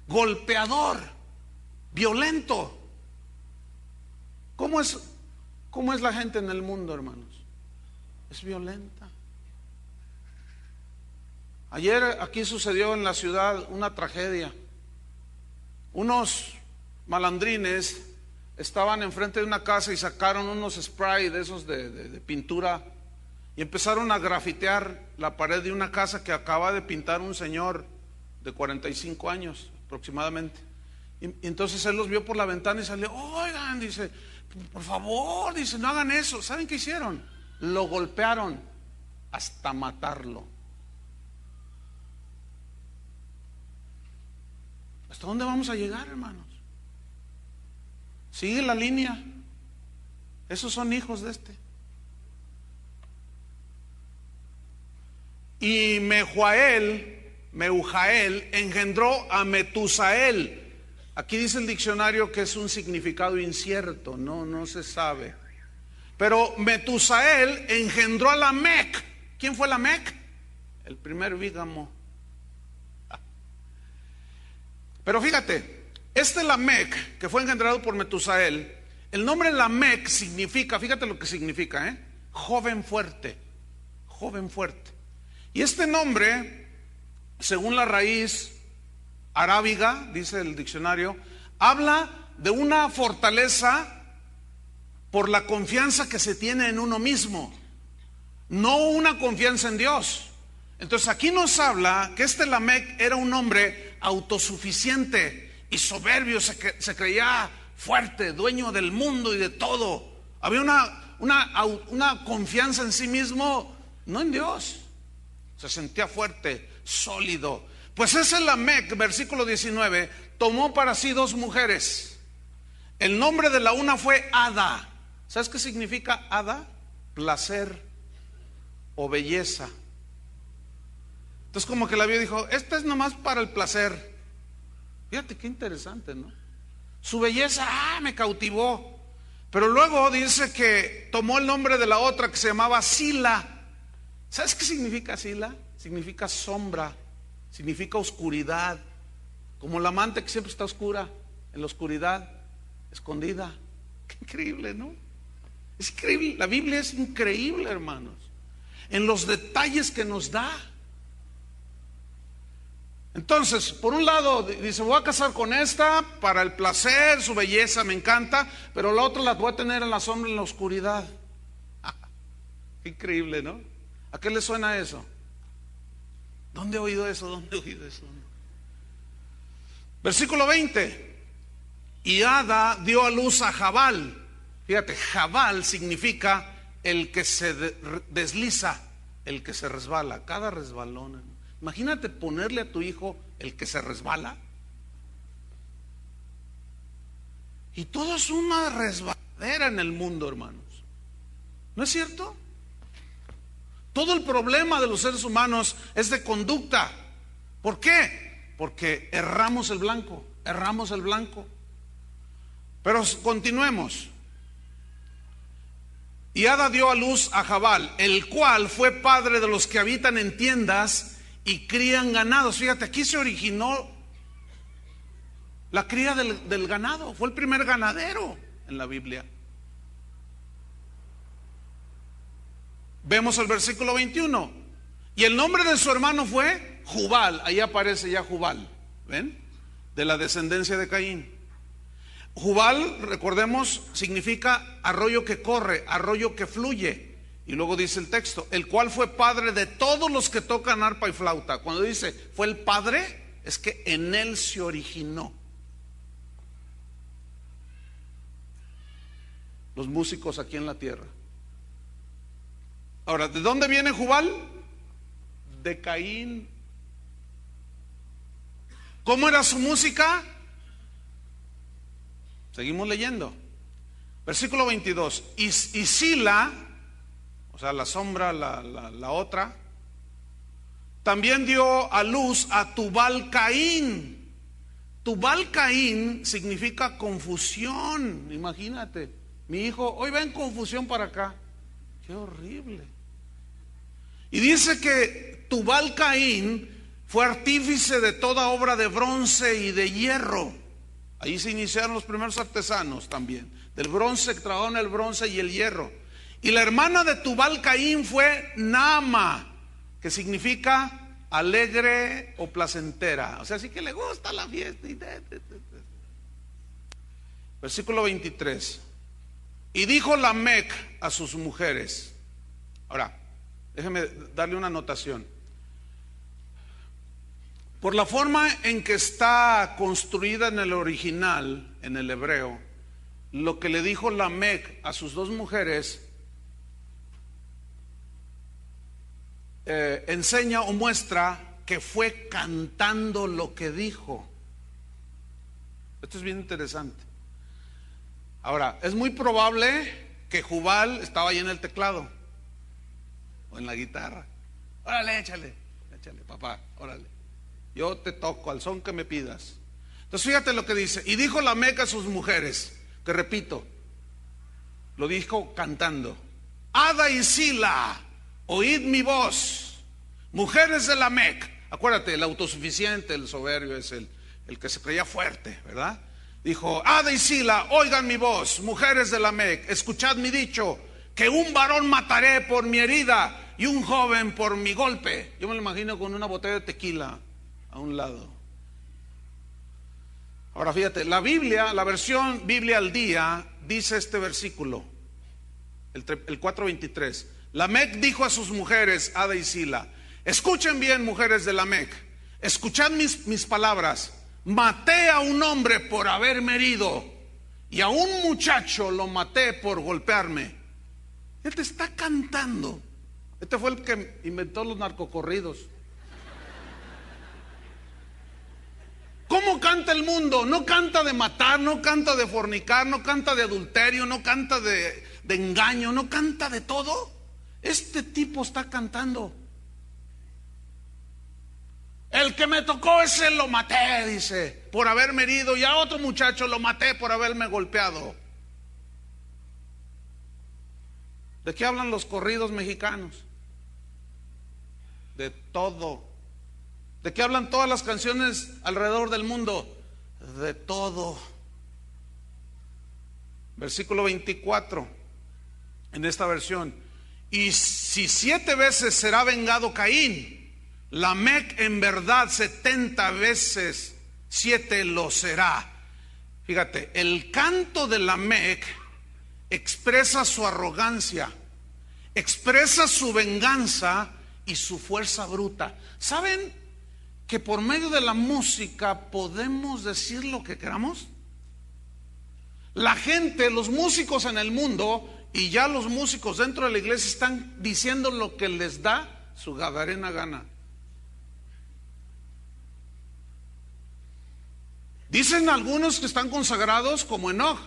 A: Golpeador, violento. ¿Cómo es la gente en el mundo, hermanos? Es violenta. Ayer aquí sucedió en la ciudad una tragedia. Unos malandrines estaban enfrente de una casa y sacaron unos spray de esos de pintura y empezaron a grafitear la pared de una casa que acaba de pintar un señor de 45 años aproximadamente. Y entonces él los vio por la ventana y salió: oigan, dice, por favor, dice, no hagan eso. ¿Saben qué hicieron? Lo golpearon hasta matarlo. ¿Hasta dónde vamos a llegar, hermanos? Sigue la línea. Esos son hijos de este. Y Meujael engendró a Metusael. Aquí dice el diccionario que es un significado incierto, no se sabe. Pero Metusael engendró a Lamec. ¿Quién fue Lamec? El primer bígamo. Pero fíjate, este Lamec que fue engendrado por Metusael, el nombre Lamec significa, fíjate lo que significa, joven fuerte, joven fuerte. Y este nombre, según la raíz arábiga, dice el diccionario, habla de una fortaleza por la confianza que se tiene en uno mismo, no una confianza en Dios. Entonces aquí nos habla que este Lamec era un hombre autosuficiente y soberbio, se creía fuerte, dueño del mundo y de todo. Había una confianza en sí mismo, no en Dios. Se sentía fuerte, sólido. Pues ese Lamec, versículo 19, tomó para sí 2 mujeres. El nombre de la una fue Ada. ¿Sabes qué significa Ada? Placer o belleza. Entonces como que la vio y dijo, esta es nomás para el placer. Fíjate qué interesante, ¿no? Su belleza, me cautivó. Pero luego dice que tomó el nombre de la otra que se llamaba Sila. ¿Sabes qué significa Sila? Significa sombra, significa oscuridad. Como la amante que siempre está oscura, en la oscuridad, escondida. Qué increíble, ¿no? Es increíble, la Biblia es increíble, hermanos, en los detalles que nos da. Entonces, por un lado dice, voy a casar con esta para el placer, su belleza me encanta, pero la otra la voy a tener en la sombra, en la oscuridad. Qué increíble, ¿no? ¿A qué le suena eso? ¿Dónde he oído eso? ¿Dónde he oído eso? Versículo 20. Y Ada dio a luz a Jabal. Fíjate, Jabal significa el que se desliza, el que se resbala. Cada resbalón. Imagínate ponerle a tu hijo el que se resbala. Y todo es una resbaladera en el mundo, hermanos. ¿No es cierto? Todo el problema de los seres humanos es de conducta. ¿Por qué? Porque erramos el blanco, erramos el blanco. Pero continuemos. Y Ada dio a luz a Jabal, el cual fue padre de los que habitan en tiendas y crían ganados. Fíjate, aquí se originó la cría del ganado. Fue el primer ganadero en la Biblia. Vemos el versículo 21. Y el nombre de su hermano fue Jubal. Ahí aparece ya Jubal, ¿ven? De la descendencia de Caín. Jubal, recordemos, significa arroyo que corre, arroyo que fluye. Y luego dice el texto, el cual fue padre de todos los que tocan arpa y flauta. Cuando dice fue el padre, es que en él se originó. Los músicos aquí en la tierra. Ahora, ¿de dónde viene Jubal? De Caín. ¿Cómo era su música? Seguimos leyendo. Versículo 22. Y Sila, o sea, la sombra, la otra, también dio a luz a Tubal Caín. Tubal Caín significa confusión. Imagínate, mi hijo, hoy va en confusión para acá. Qué horrible. Y dice que Tubal Caín fue artífice de toda obra de bronce y de hierro. Ahí se iniciaron los primeros artesanos también. Del bronce, trabajaron el bronce y el hierro. Y la hermana de Tubal Caín fue Naama, que significa alegre o placentera. O sea, sí que le gusta la fiesta. Versículo 23. Y dijo Lamec a sus mujeres. Ahora, déjeme darle una anotación. Por la forma en que está construida en el original, en el hebreo, lo que le dijo Lamec a sus 2 mujeres enseña o muestra que fue cantando lo que dijo. Esto es bien interesante. Ahora, es muy probable que Jubal estaba ahí en el teclado o en la guitarra. Órale, échale, papá, órale. Yo te toco al son que me pidas. Entonces fíjate lo que dice. Y dijo Lamec a sus mujeres, que repito, lo dijo cantando: Ada y Sila, oíd mi voz, mujeres de Lamec. Acuérdate, el autosuficiente, el soberbio es el que se creía fuerte, ¿verdad? Dijo: Ada y Sila, oigan mi voz, mujeres de Lamec, escuchad mi dicho, que un varón mataré por mi herida y un joven por mi golpe. Yo me lo imagino con una botella de tequila a un lado. Ahora fíjate, la Biblia, la versión Biblia al día, dice este versículo, el 4:23. Lamec dijo a sus mujeres, Ada y Sila: escuchen bien, mujeres de Lamec, escuchad mis palabras. Maté a un hombre por haberme herido, y a un muchacho lo maté por golpearme. Él te está cantando. Este fue el que inventó los narcocorridos. ¿Cómo canta el mundo? No canta de matar, no canta de fornicar, no canta de adulterio, no canta de engaño, no canta de todo. Este tipo está cantando. El que me tocó ese lo maté, dice, por haberme herido, y a otro muchacho lo maté por haberme golpeado. ¿De qué hablan los corridos mexicanos? De todo. ¿De qué hablan todas las canciones alrededor del mundo? De todo. Versículo 24, en esta versión: y si 7 veces será vengado Caín, Lamec en verdad 70 veces 7 lo será. Fíjate, el canto de Lamec expresa su arrogancia, expresa su venganza y su fuerza bruta. ¿Saben que por medio de la música podemos decir lo que queramos? La gente, los músicos en el mundo y ya los músicos dentro de la iglesia están diciendo lo que les da su gadarena gana. Dicen algunos que están consagrados como Enoch.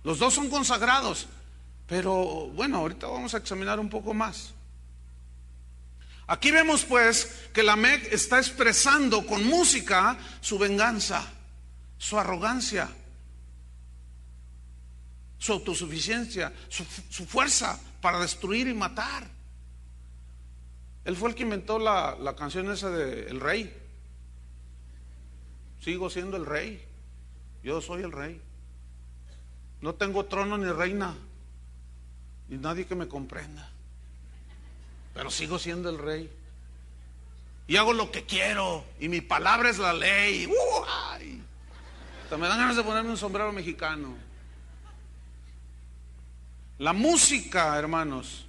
A: Los dos son consagrados. Pero bueno, ahorita vamos a examinar un poco más. Aquí vemos pues que Lamec está expresando con música su venganza, su arrogancia, su autosuficiencia, su fuerza para destruir y matar. Él fue el que inventó la canción esa de El Rey. Sigo siendo el rey. Yo soy el rey. No tengo trono ni reina, ni nadie que me comprenda, pero sigo siendo el rey. Y hago lo que quiero, y mi palabra es la ley. ¡Ay! Hasta me dan ganas de ponerme un sombrero mexicano. La música, hermanos,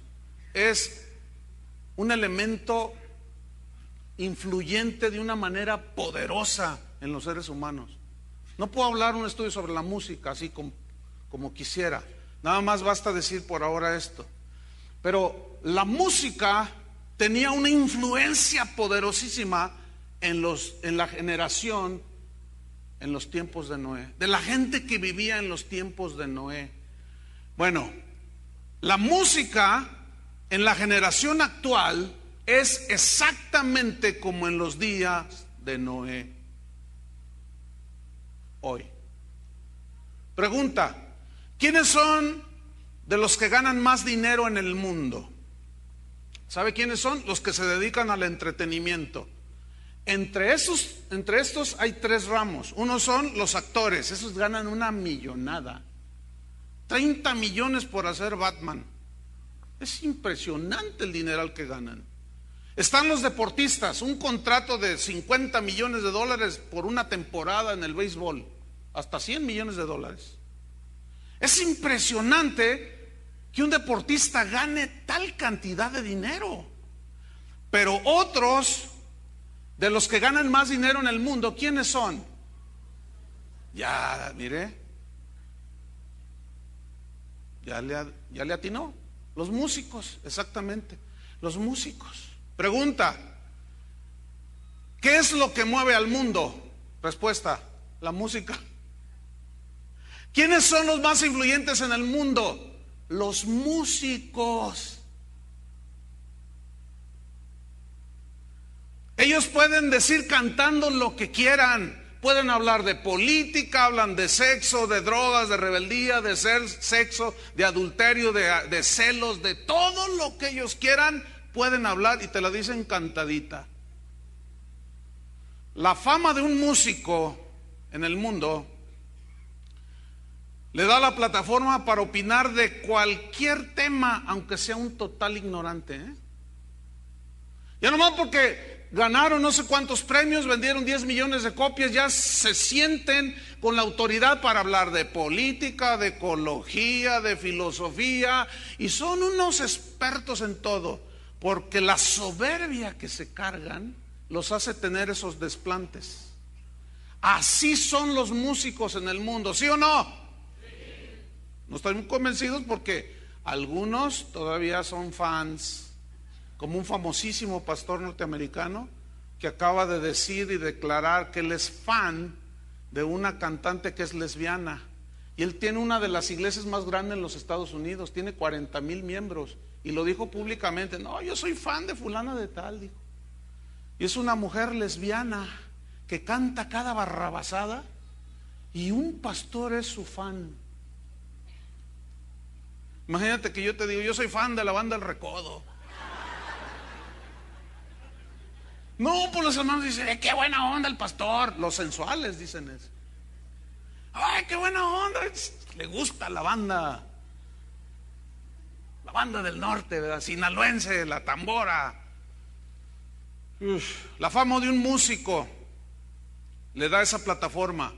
A: es un elemento influyente de una manera poderosa en los seres humanos. No puedo hablar un estudio sobre la música así como quisiera. Nada más basta decir por ahora esto. Pero la música tenía una influencia poderosísima en la generación, en los tiempos de Noé, de la gente que vivía en los tiempos de Noé. Bueno, la música en la generación actual es exactamente como en los días de Noé. Hoy. Pregunta: ¿quiénes son de los que ganan más dinero en el mundo? ¿Sabe quiénes son? Los que se dedican al entretenimiento. Entre estos hay 3 ramos. Uno son los actores. Esos ganan una millonada. 30 millones por hacer Batman. Es impresionante el dineral que ganan. Están los deportistas, un contrato de 50 millones de dólares por una temporada en el béisbol, hasta 100 millones de dólares. Es impresionante que un deportista gane tal cantidad de dinero. Pero otros de los que ganan más dinero en el mundo, ¿quiénes son? Ya, mire, ya le atinó. Los músicos, exactamente, los músicos. Pregunta: ¿qué es lo que mueve al mundo? Respuesta: la música. ¿Quiénes son los más influyentes en el mundo? Los músicos. Ellos pueden decir cantando lo que quieran, Pueden hablar de política, hablan de sexo, de drogas, de rebeldía, de sexo, de adulterio, de celos, de todo lo que ellos quieran, pueden hablar y te la dicen cantadita. La fama de un músico en el mundo le da la plataforma para opinar de cualquier tema, aunque sea un total ignorante, ¿eh? Ya nomás porque ganaron no sé cuántos premios, vendieron 10 millones de copias, ya se sienten con la autoridad para hablar de política, de ecología, de filosofía, y son unos expertos en todo, porque la soberbia que se cargan los hace tener esos desplantes. Así son los músicos en el mundo, ¿sí o no? No estoy muy convencidos porque algunos todavía son fans, como un famosísimo pastor norteamericano que acaba de decir y declarar que él es fan de una cantante que es lesbiana. Y él tiene una de las iglesias más grandes en los Estados Unidos, tiene 40,000 miembros. Y lo dijo públicamente: no, yo soy fan de fulana de tal, dijo. Y es una mujer lesbiana que canta cada barrabasada y un pastor es su fan. Imagínate que yo te digo: yo soy fan de la banda El Recodo. No, pues los hermanos dicen: qué buena onda el pastor. Los sensuales dicen eso. Ay, qué buena onda. Le gusta la banda del norte, ¿verdad? Sinaloense, la tambora. La fama de un músico le da esa plataforma,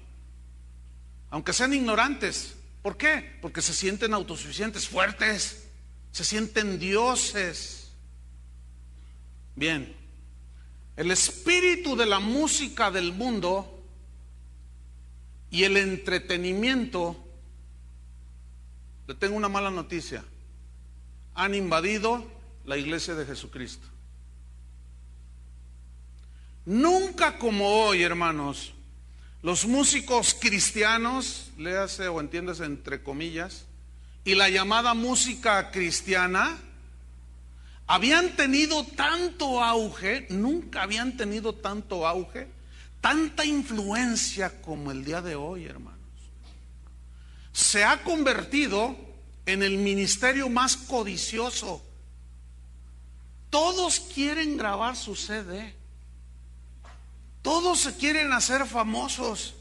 A: aunque sean ignorantes. ¿Por qué? Porque se sienten autosuficientes, fuertes, se sienten dioses. Bien. El espíritu de la música del mundo y el entretenimiento, le tengo una mala noticia: han invadido la iglesia de Jesucristo. Nunca como hoy, hermanos, los músicos cristianos, léase o entiéndase entre comillas, y la llamada música cristiana habían tenido tanto auge, nunca habían tenido tanto auge, tanta influencia como el día de hoy, hermanos. Se ha convertido en el ministerio más codicioso. Todos quieren grabar su CD, todos se quieren hacer famosos.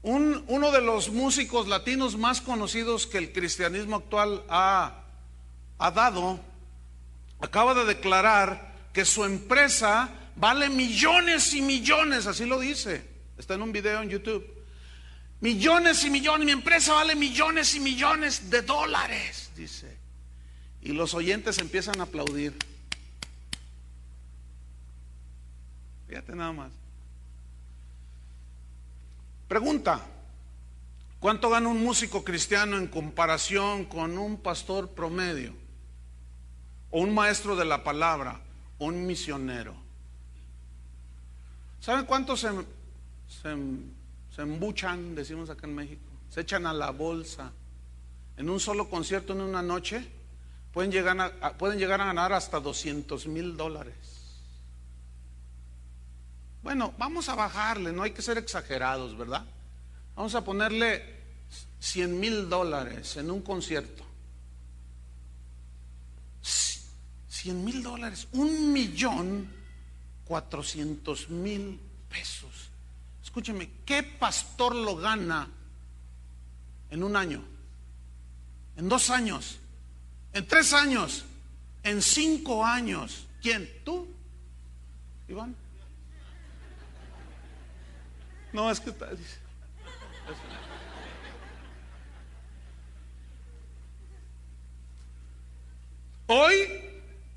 A: Uno de los músicos latinos más conocidos que el cristianismo actual ha dado, acaba de declarar que su empresa vale millones y millones, así lo dice, está en un video en YouTube. Millones y millones, mi empresa vale millones y millones de dólares, dice. Y los oyentes empiezan a aplaudir. Fíjate nada más. Pregunta: ¿cuánto gana un músico cristiano en comparación con un pastor promedio? O un maestro de la palabra, o un misionero. ¿Saben cuántos se embuchan, decimos acá en México? Se echan a la bolsa. En un solo concierto, en una noche, pueden llegar a ganar hasta $200,000. Bueno, vamos a bajarle, no hay que ser exagerados, ¿verdad? Vamos a ponerle $100,000 en un concierto. $100,000, 1,400,000 pesos. Escúcheme, ¿qué pastor lo gana en un año? ¿En 2 años? ¿En 3 años? ¿En 5 años? ¿Quién? ¿Tú, Iván? No, es que dice. Hoy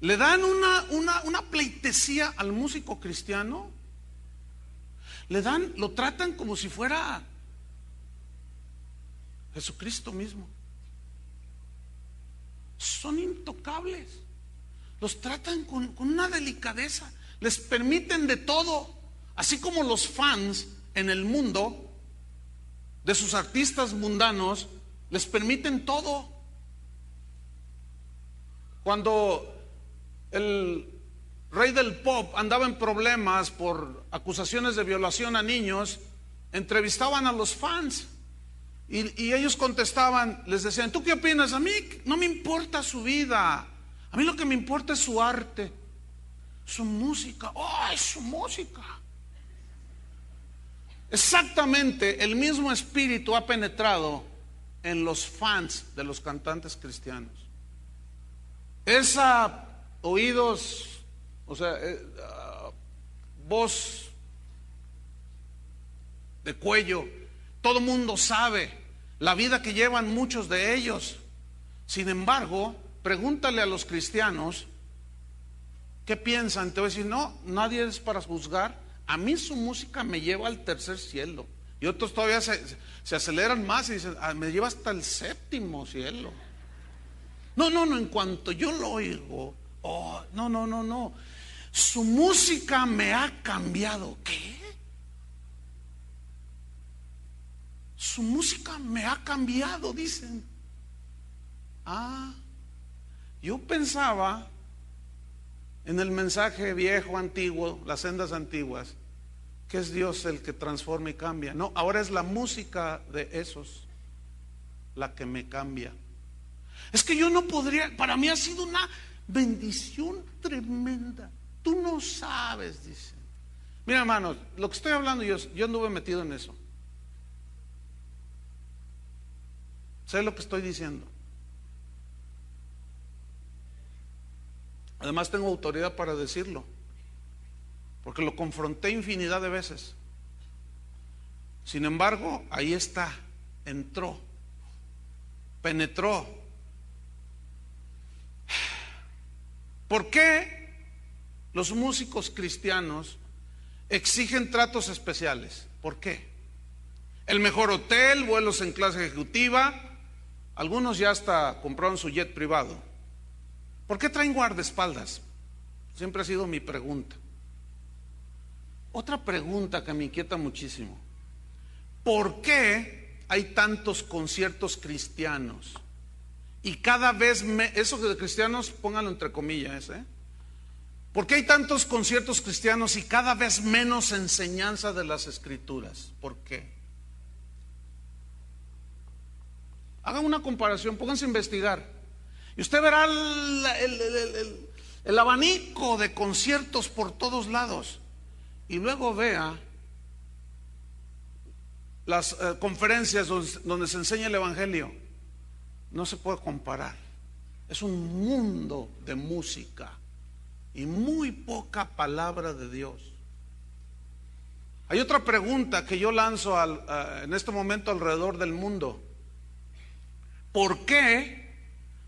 A: le dan una pleitesía al músico cristiano. Lo tratan como si fuera Jesucristo mismo. Son intocables. Los tratan con una delicadeza. Les permiten de todo. Así como los fans en el mundo de sus artistas mundanos les permiten todo. Cuando el rey del pop, andaba en problemas por acusaciones de violación a niños, entrevistaban a los fans y ellos contestaban, les decían: ¿tú qué opinas? A mí no me importa su vida, a mí lo que me importa es su arte, su música. ¡Oh, es su música! Exactamente el mismo espíritu ha penetrado en los fans de los cantantes cristianos. Esa oídos, o sea, voz de cuello, todo mundo sabe la vida que llevan muchos de ellos. Sin embargo, pregúntale a los cristianos qué piensan. Te voy a decir: no, nadie es para juzgar. A mí su música me lleva al tercer cielo. Y otros todavía se aceleran más y dicen: me lleva hasta el séptimo cielo. No, en cuanto yo lo oigo, oh, no. Su música me ha cambiado. ¿Qué? Su música me ha cambiado, dicen. Yo pensaba en el mensaje viejo, antiguo, las sendas antiguas, que es Dios el que transforma y cambia. No, ahora es la música de esos la que me cambia. Es que yo no podría, para mí ha sido una bendición tremenda. Tú no sabes, dice. Mira, hermanos, lo que estoy hablando yo anduve metido en eso. ¿Sabes lo que estoy diciendo? Además tengo autoridad para decirlo, porque lo confronté infinidad de veces. Sin embargo, ahí está, entró, penetró. ¿Por qué los músicos cristianos exigen tratos especiales? ¿Por qué? El mejor hotel, vuelos en clase ejecutiva, algunos ya hasta compraron su jet privado. ¿Por qué traen guardaespaldas? Siempre ha sido mi pregunta. Otra pregunta que me inquieta muchísimo: ¿por qué hay tantos conciertos cristianos? Y cada vez eso de cristianos, pónganlo entre comillas, ¿por qué hay tantos conciertos cristianos y cada vez menos enseñanza de las Escrituras? ¿Por qué? Hagan una comparación, pónganse a investigar y usted verá el abanico de conciertos por todos lados. Y luego vea las conferencias donde se enseña el Evangelio. No se puede comparar. Es un mundo de música y muy poca palabra de Dios. Hay otra pregunta que yo lanzo en este momento alrededor del mundo: ¿por qué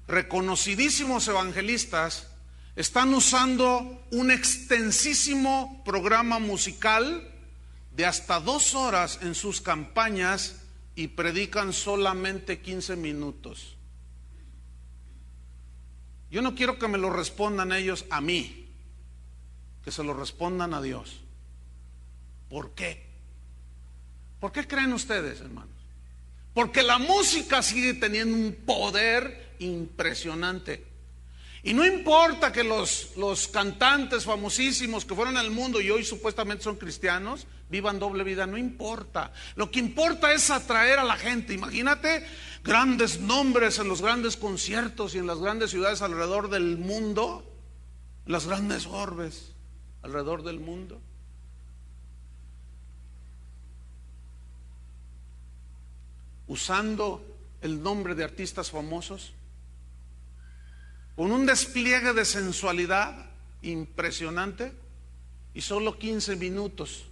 A: reconocidísimos evangelistas están usando un extensísimo programa musical de hasta 2 horas en sus campañas y predican solamente 15 minutos? Yo no quiero que me lo respondan ellos a mí, que se lo respondan a Dios. ¿Por qué? ¿Por qué creen ustedes, hermanos? Porque la música sigue teniendo un poder impresionante. Y no importa que los cantantes famosísimos que fueron al mundo y hoy supuestamente son cristianos vivan doble vida, no importa. Lo que importa es atraer a la gente. Imagínate grandes nombres en los grandes conciertos y en las grandes ciudades alrededor del mundo, las grandes orbes alrededor del mundo. Usando el nombre de artistas famosos, con un despliegue de sensualidad impresionante y solo 15 minutos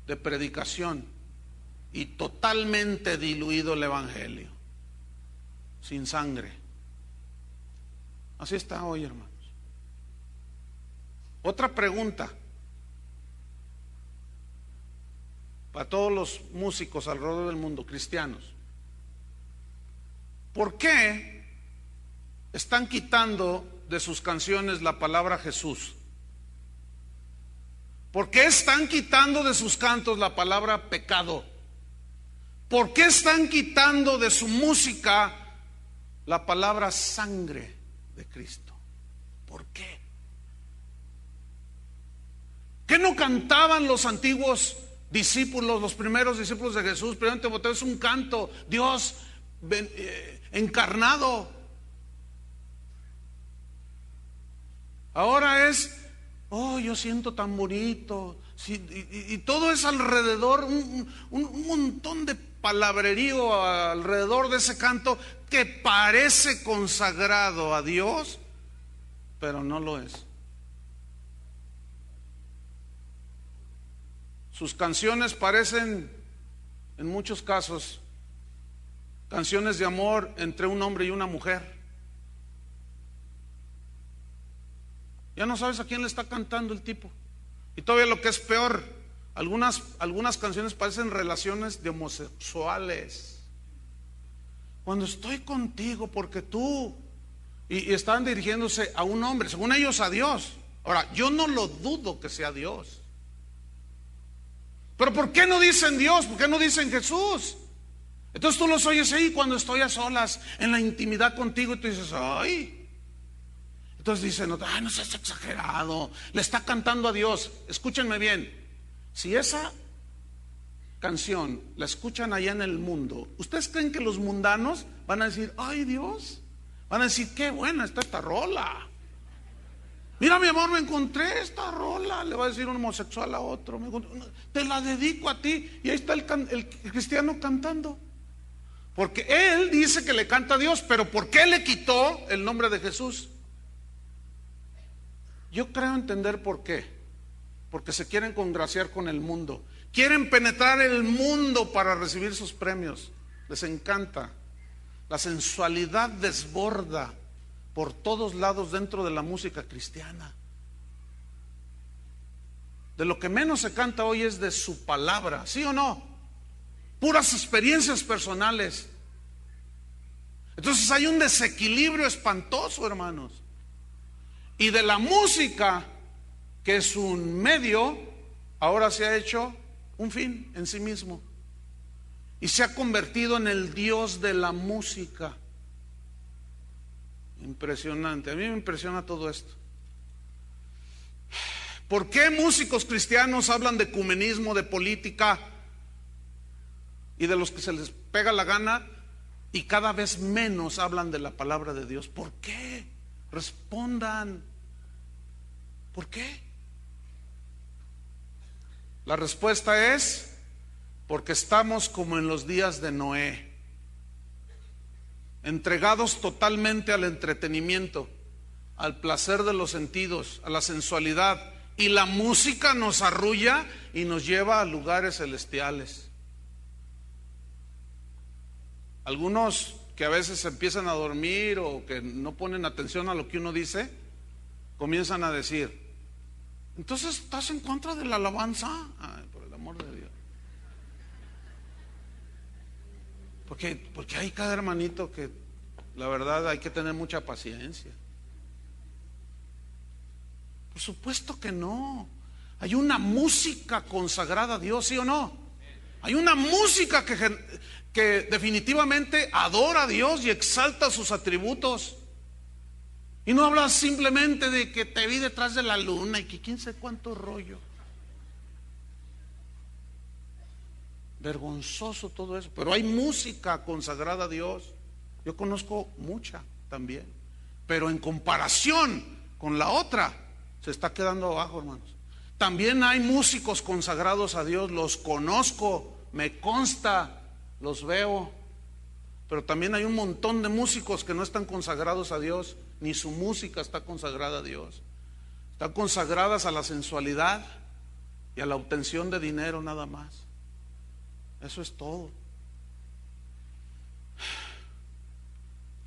A: de predicación y totalmente diluido el Evangelio, sin sangre. Así está hoy, hermanos. Otra pregunta para todos los músicos alrededor del mundo, cristianos: ¿por qué están quitando de sus canciones la palabra Jesús? ¿Por qué están quitando de sus cantos la palabra pecado? ¿Por qué están quitando de su música la palabra sangre de Cristo? ¿Por qué? qué no cantaban los antiguos discípulos, los primeros discípulos de Jesús? Primero Timoteo es un canto, Dios encarnado. Ahora es, oh, yo siento tan bonito. Sí, y todo es alrededor, un montón de palabrerío alrededor de ese canto que parece consagrado a Dios, pero no lo es. Sus canciones parecen, en muchos casos, canciones de amor entre un hombre y una mujer. Ya no sabes a quién le está cantando el tipo. Y todavía lo que es peor, algunas canciones parecen relaciones de homosexuales. Cuando estoy contigo porque tú, y están dirigiéndose a un hombre, según ellos a Dios. Ahora, yo no lo dudo que sea Dios. Pero ¿por qué no dicen Dios? ¿Por qué no dicen Jesús? Entonces tú los oyes ahí cuando estoy a solas, en la intimidad contigo, y tú dices, ay. Entonces dicen, ay, no seas exagerado, le está cantando a Dios. Escúchenme bien, si esa canción la escuchan allá en el mundo, ¿ustedes creen que los mundanos van a decir, ay Dios? Van a decir, qué buena está esta rola. Mira mi amor, me encontré esta rola. Le va a decir un homosexual a otro, te la dedico a ti. Y ahí está el cristiano cantando. Porque él dice que le canta a Dios, pero ¿por qué le quitó el nombre de Jesús? Yo creo entender por qué. Porque se quieren congraciar con el mundo. Quieren penetrar el mundo para recibir sus premios. Les encanta. La sensualidad desborda por todos lados dentro de la música cristiana. De lo que menos se canta hoy es de su palabra, ¿sí o no? Puras experiencias personales. Entonces hay un desequilibrio espantoso, hermanos. Y de la música, que es un medio, ahora se ha hecho un fin en sí mismo. Y se ha convertido en el Dios de la música. Impresionante, a mí me impresiona todo esto. ¿Por qué músicos cristianos hablan de ecumenismo, de política y de los que se les pega la gana, y cada vez menos hablan de la palabra de Dios? ¿Por qué? Respondan. ¿Por qué? La respuesta es porque estamos como en los días de Noé, entregados totalmente al entretenimiento, al placer de los sentidos, a la sensualidad, y la música nos arrulla y nos lleva a lugares celestiales. Algunos que a veces empiezan a dormir o que no ponen atención a lo que uno dice, comienzan a decir, entonces ¿estás en contra de la alabanza? Ay, por el amor de Dios. Porque hay cada hermanito que la verdad hay que tener mucha paciencia. Por supuesto que no. Hay una música consagrada a Dios, ¿sí o no? Hay una música que definitivamente adora a Dios y exalta sus atributos. Y no habla simplemente de que te vi detrás de la luna y que quién sabe cuánto rollo. Vergonzoso todo eso. Pero hay música consagrada a Dios. Yo conozco mucha también. Pero en comparación con la otra, se está quedando abajo, hermanos. También hay músicos consagrados a Dios. Los conozco, me consta, los veo. Pero también hay un montón de músicos que no están consagrados a Dios. Ni su música está consagrada a Dios. Están consagradas a la sensualidad y a la obtención de dinero nada más. Eso es todo.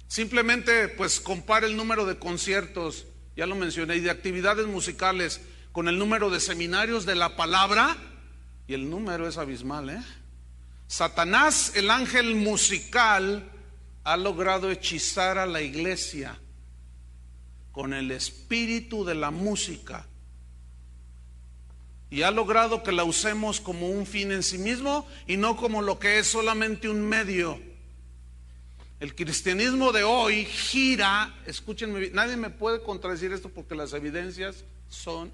A: Simplemente pues compare el número de conciertos, ya lo mencioné, y de actividades musicales con el número de seminarios de la palabra, y el número es abismal, Satanás, el ángel musical, ha logrado hechizar a la iglesia con el espíritu de la música y ha logrado que la usemos como un fin en sí mismo y no como lo que es solamente un medio. El cristianismo de hoy gira, escúchenme bien, nadie me puede contradecir esto porque las evidencias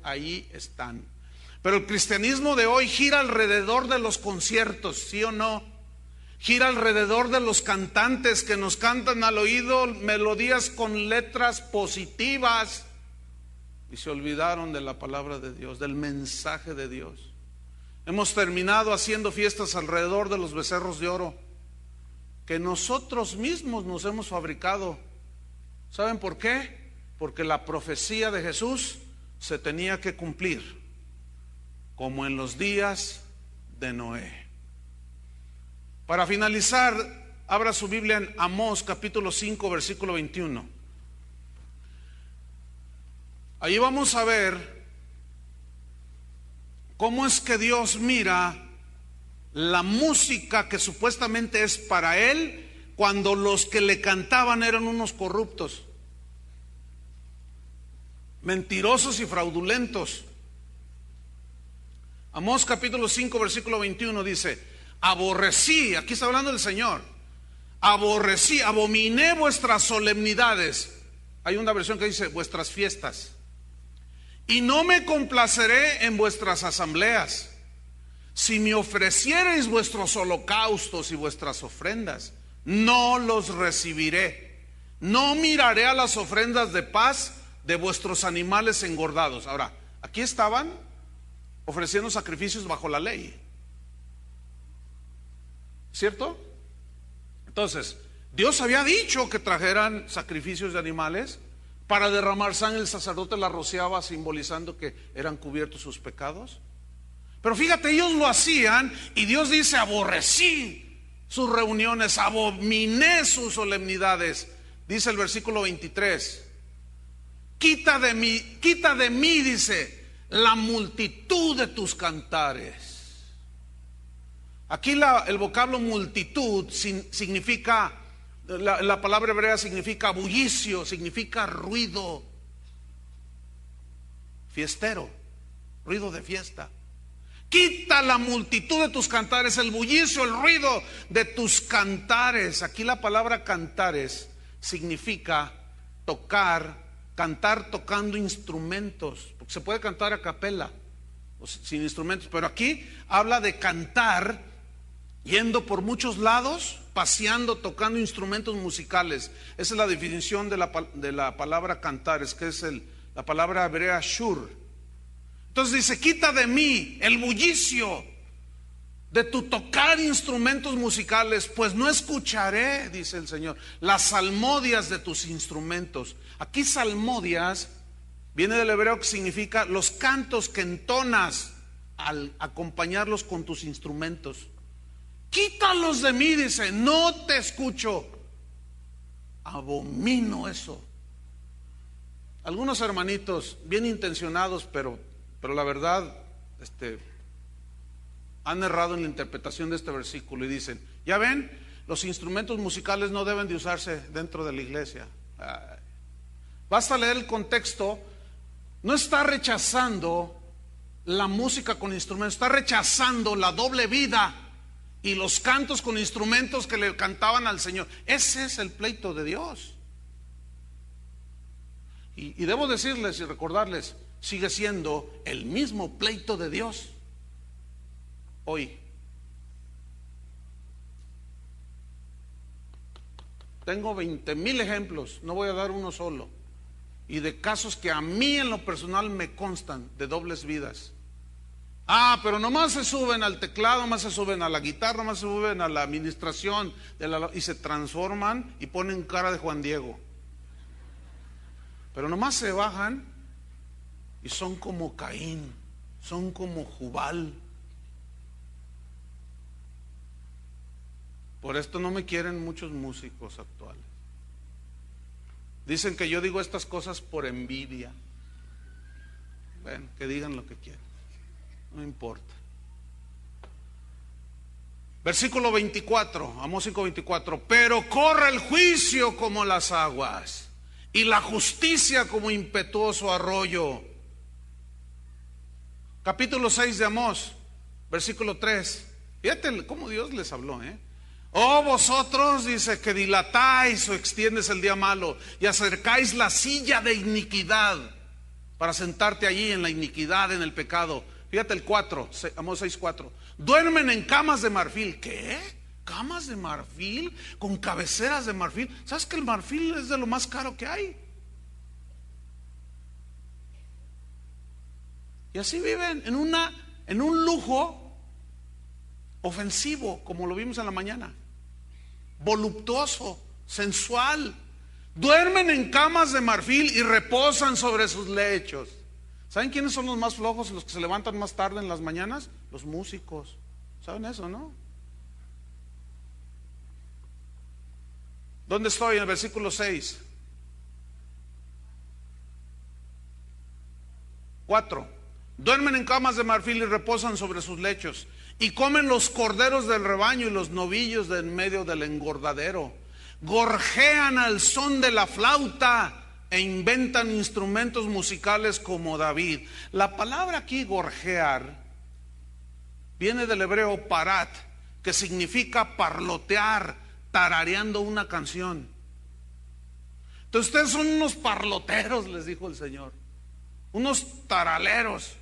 A: ahí están. Pero el cristianismo de hoy gira alrededor de los conciertos, ¿sí o no? Gira alrededor de los cantantes que nos cantan al oído melodías con letras positivas y se olvidaron de la palabra de Dios, del mensaje de Dios. Hemos terminado haciendo fiestas alrededor de los becerros de oro que nosotros mismos nos hemos fabricado. ¿Saben por qué? Porque la profecía de Jesús se tenía que cumplir, como en los días de Noé. Para finalizar, abra su Biblia en Amós capítulo 5 versículo 21. Ahí vamos a ver cómo es que Dios mira la música que supuestamente es para Él, cuando los que le cantaban eran unos corruptos, mentirosos y fraudulentos. Amós capítulo 5 versículo 21 dice: aborrecí, aquí está hablando el Señor, aborrecí, abominé vuestras solemnidades. Hay una versión que dice vuestras fiestas. Y no me complaceré en vuestras asambleas. Si me ofreciereis vuestros holocaustos y vuestras ofrendas, no los recibiré. No miraré a las ofrendas de paz de vuestros animales engordados. Ahora, aquí estaban ofreciendo sacrificios bajo la ley, ¿cierto? Entonces, Dios había dicho que trajeran sacrificios de animales para derramar sangre. El sacerdote la rociaba simbolizando que eran cubiertos sus pecados. Pero fíjate, ellos lo hacían y Dios dice: aborrecí sus reuniones, abominé sus solemnidades. Dice el versículo 23: quita de mí, dice, la multitud de tus cantares. Aquí el vocablo multitud significa, la palabra hebrea significa bullicio, significa ruido fiestero, ruido de fiesta. Quita la multitud de tus cantares, el bullicio, el ruido de tus cantares. Aquí la palabra cantares significa tocar, cantar tocando instrumentos, porque se puede cantar a capela o sin instrumentos, pero aquí habla de cantar yendo por muchos lados, paseando, tocando instrumentos musicales. Esa es la definición de la palabra cantares, que es la palabra hebrea shur. Entonces dice: quita de mí el bullicio de tu tocar instrumentos musicales, pues no escucharé, dice el Señor, las salmodias de tus instrumentos. Aquí salmodias viene del hebreo, que significa los cantos que entonas al acompañarlos con tus instrumentos. Quítalos de mí, dice, no te escucho, abomino eso. Algunos hermanitos bien intencionados, pero la verdad han errado en la interpretación de este versículo y dicen: ya ven, los instrumentos musicales no deben de usarse dentro de la iglesia. Basta leer el contexto. No está rechazando la música con instrumentos, está rechazando la doble vida y los cantos con instrumentos que le cantaban al Señor. Ese es el pleito de Dios. Y debo decirles y recordarles, sigue siendo el mismo pleito de Dios hoy. Tengo 20,000 ejemplos, no voy a dar uno solo, y de casos que a mí en lo personal me constan de dobles vidas. Pero nomás se suben al teclado, nomás se suben a la guitarra, nomás se suben a la administración y se transforman y ponen cara de Juan Diego. Pero nomás se bajan y son como Caín, son como Jubal. Por esto no me quieren muchos músicos actuales. Dicen que yo digo estas cosas por envidia. Bueno, que digan lo que quieran, no importa. Versículo 24, Amós 5:24. Pero corre el juicio como las aguas, y la justicia como impetuoso arroyo. Capítulo 6 de Amós, versículo 3. Fíjate cómo Dios les habló, Oh vosotros, dice, que dilatáis o extiendes el día malo y acercáis la silla de iniquidad para sentarte allí en la iniquidad, en el pecado. Fíjate el 4, Amós 6:4. Duermen en camas de marfil. ¿Qué? ¿Camas de marfil? ¿Con cabeceras de marfil? ¿Sabes que el marfil es de lo más caro que hay? Y así viven en un lujo ofensivo, como lo vimos en la mañana, voluptuoso, sensual. Duermen en camas de marfil y reposan sobre sus lechos. ¿Saben quiénes son los más flojos y los que se levantan más tarde en las mañanas? Los músicos. ¿Saben eso, no? ¿Dónde estoy? En el versículo 6. 4. Duermen en camas de marfil y reposan sobre sus lechos. Y comen los corderos del rebaño y los novillos de en medio del engordadero. Gorjean al son de la flauta e inventan instrumentos musicales como David. La palabra aquí, gorjear, viene del hebreo parat, que significa parlotear, tarareando una canción. Entonces ustedes son unos parloteros, les dijo el Señor, unos taraleros.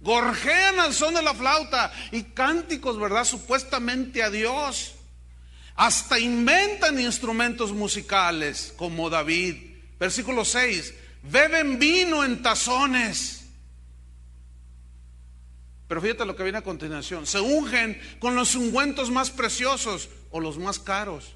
A: Gorjean al son de la flauta y cánticos, ¿verdad? Supuestamente a Dios. Hasta inventan instrumentos musicales como David. Versículo 6. Beben vino en tazones. Pero fíjate lo que viene a continuación. Se ungen con los ungüentos más preciosos o los más caros.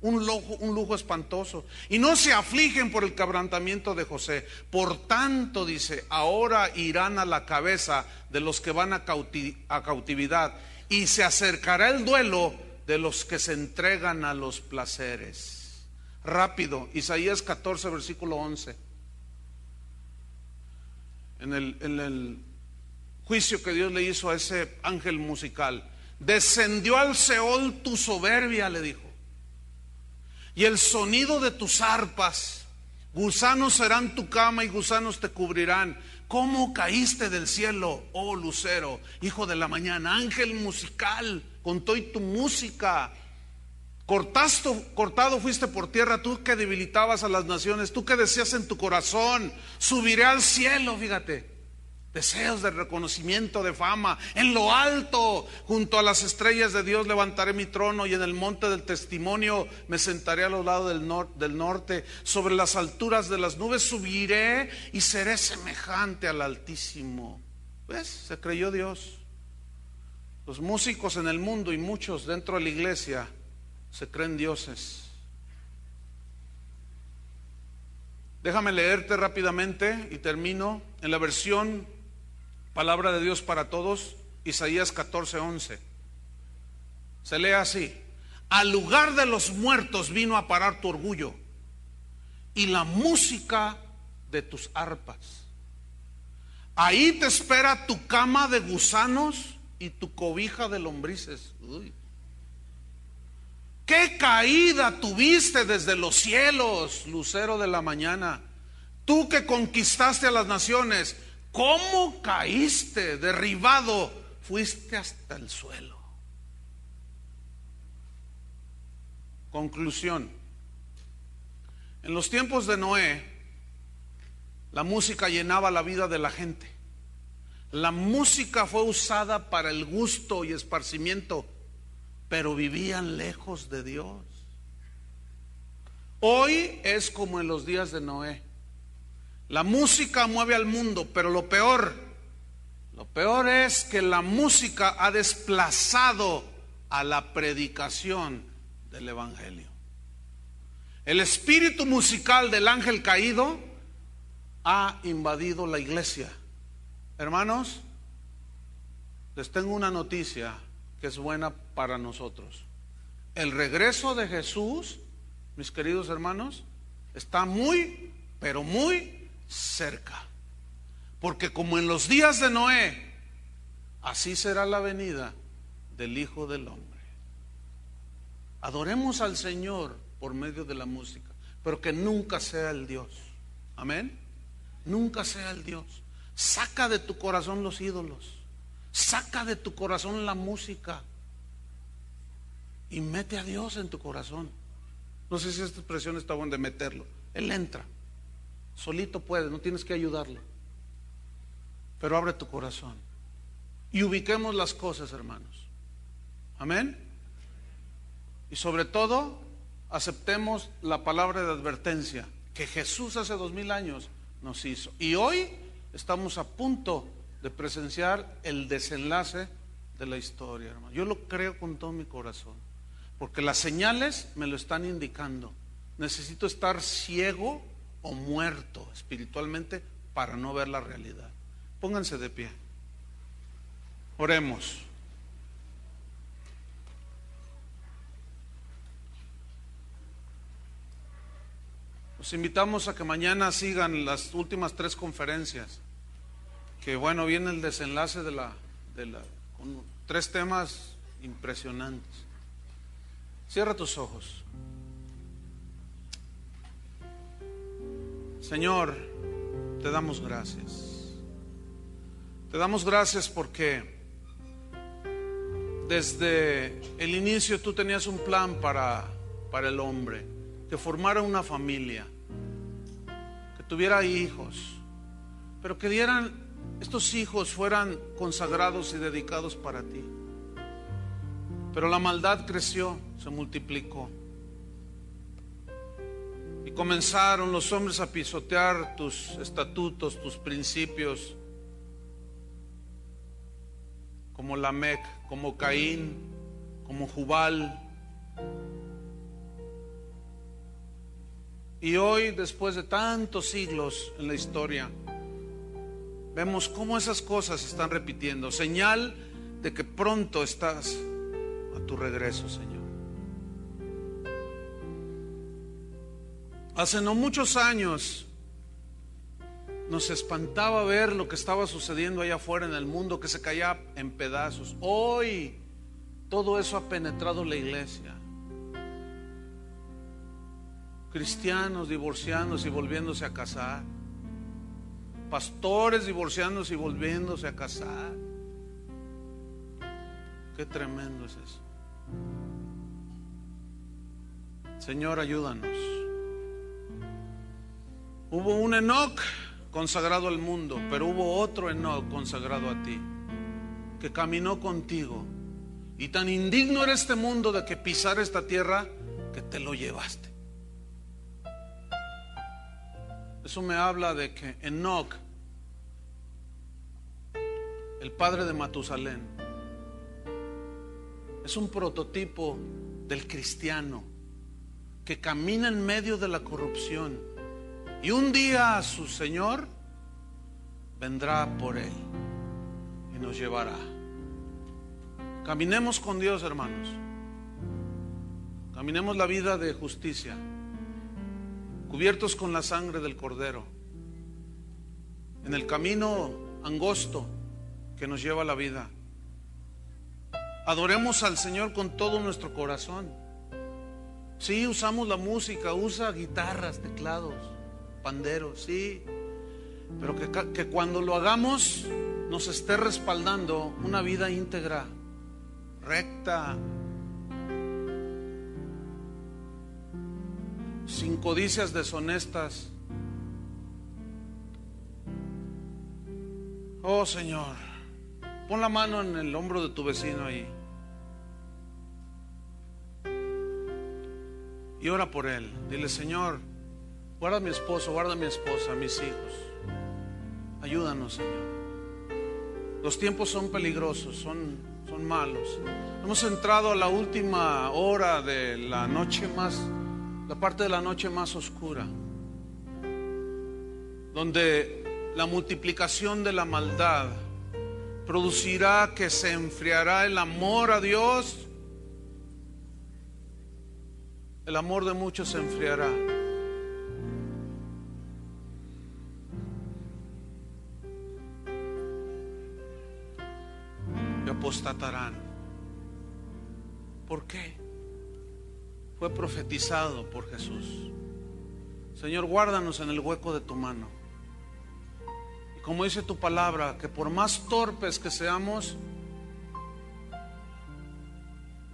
A: Un lujo espantoso. Y no se afligen por el quebrantamiento de José. Por tanto, dice, ahora irán a la cabeza de los que van a cautividad. Y se acercará el duelo de los que se entregan a los placeres. Rápido, Isaías 14, versículo 11. En el juicio que Dios le hizo a ese ángel musical. Descendió al Seol tu soberbia, le dijo, y el sonido de tus arpas. Gusanos serán tu cama y gusanos te cubrirán. ¿Cómo caíste del cielo, oh lucero, hijo de la mañana? Ángel musical, con todo y tu música. Cortado fuiste por tierra, tú que debilitabas a las naciones, tú que decías en tu corazón, subiré al cielo, fíjate. Deseos de reconocimiento, de fama. En lo alto, junto a las estrellas de Dios, levantaré mi trono, y en el monte del testimonio me sentaré a los lados del norte. Sobre las alturas de las nubes subiré y seré semejante al Altísimo. ¿Ves? Se creyó Dios. Los músicos en el mundo y muchos dentro de la iglesia se creen dioses. Déjame leerte rápidamente y termino en la versión Palabra de Dios para Todos, Isaías 14:11. Se lee así: al lugar de los muertos vino a parar tu orgullo y la música de tus arpas. Ahí te espera tu cama de gusanos y tu cobija de lombrices. Uy. ¿Qué caída tuviste desde los cielos, lucero de la mañana? Tú que conquistaste a las naciones, ¿cómo caíste? Derribado fuiste hasta el suelo. Conclusión. En los tiempos de Noé, la música llenaba la vida de la gente. La música fue usada para el gusto y esparcimiento, pero vivían lejos de Dios. Hoy es como en los días de Noé. La música mueve al mundo, pero lo peor es que la música ha desplazado a la predicación del Evangelio. El espíritu musical del ángel caído ha invadido la iglesia. Hermanos, les tengo una noticia que es buena para nosotros. El regreso de Jesús, mis queridos hermanos, está muy, pero muy cerca. Porque como en los días de Noé, así será la venida del Hijo del Hombre. Adoremos al Señor por medio de la música, pero que nunca sea el Dios. Amén. Nunca sea el Dios. Saca de tu corazón los ídolos. Saca de tu corazón la música y mete a Dios en tu corazón. No sé si esta expresión está buena de meterlo. Él entra, solito puede, no tienes que ayudarle. Pero abre tu corazón y ubiquemos las cosas, hermanos. Amén. Y sobre todo, aceptemos la palabra de advertencia que Jesús hace 2000 años nos hizo. Y hoy estamos a punto de presenciar el desenlace de la historia, hermano. Yo lo creo con todo mi corazón, porque las señales me lo están indicando. Necesito estar ciego o muerto espiritualmente para no ver la realidad. Pónganse de pie. Oremos. Los invitamos a que mañana sigan las últimas 3 conferencias. Que bueno, viene el desenlace con 3 temas impresionantes. Cierra tus ojos. Señor, te damos gracias. Te damos gracias porque desde el inicio tú tenías un plan para el hombre, que formara una familia, que tuviera hijos, pero que estos hijos fueran consagrados y dedicados para ti. Pero la maldad creció, se multiplicó. Y comenzaron los hombres a pisotear tus estatutos, tus principios, como Lamec, como Caín, como Jubal. Y hoy, después de tantos siglos en la historia, vemos cómo esas cosas se están repitiendo. Señal de que pronto estás a tu regreso, Señor. Hace no muchos años nos espantaba ver lo que estaba sucediendo allá afuera en el mundo, que se caía en pedazos. Hoy todo eso ha penetrado la iglesia. Cristianos divorciándose y volviéndose a casar, pastores divorciándose y volviéndose a casar. Qué tremendo es eso. Señor, ayúdanos. Hubo un Enoc consagrado al mundo, pero hubo otro Enoc consagrado a ti, que caminó contigo. Y tan indigno era este mundo de que pisara esta tierra que te lo llevaste. Eso me habla de que Enoc, el padre de Matusalén, es un prototipo del cristiano que camina en medio de la corrupción. Y un día su Señor vendrá por él y nos llevará. Caminemos con Dios, hermanos. Caminemos la vida de justicia, cubiertos con la sangre del Cordero, en el camino angosto que nos lleva a la vida. Adoremos al Señor con todo nuestro corazón. Sí, usamos la música, usa guitarras, teclados, panderos, sí, pero que cuando lo hagamos nos esté respaldando una vida íntegra, recta, sin codicias deshonestas. Oh Señor, pon la mano en el hombro de tu vecino ahí y ora por él. Dile: Señor, guarda a mi esposo, guarda a mi esposa, a mis hijos. Ayúdanos, Señor. Los tiempos son peligrosos, son malos. Hemos entrado a la última hora de la noche la parte de la noche más oscura, donde la multiplicación de la maldad producirá que se enfriará el amor a Dios. El amor de muchos se enfriará. Y apostatarán. ¿Por qué? Fue profetizado por Jesús. Señor, guárdanos en el hueco de tu mano. Y como dice tu palabra, que por más torpes que seamos,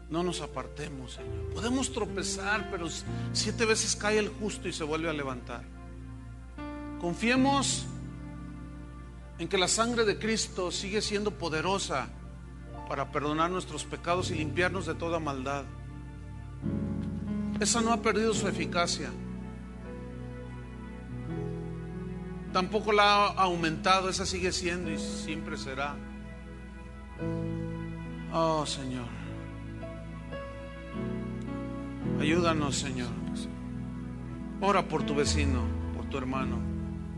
A: no nos apartemos, Señor. Podemos tropezar, pero 7 veces cae el justo y se vuelve a levantar. Confiemos en que la sangre de Cristo sigue siendo poderosa para perdonar nuestros pecados y limpiarnos de toda maldad. Esa no ha perdido su eficacia. Tampoco la ha aumentado, esa sigue siendo y siempre será. Oh, Señor, ayúdanos, Señor. Ora por tu vecino, por tu hermano.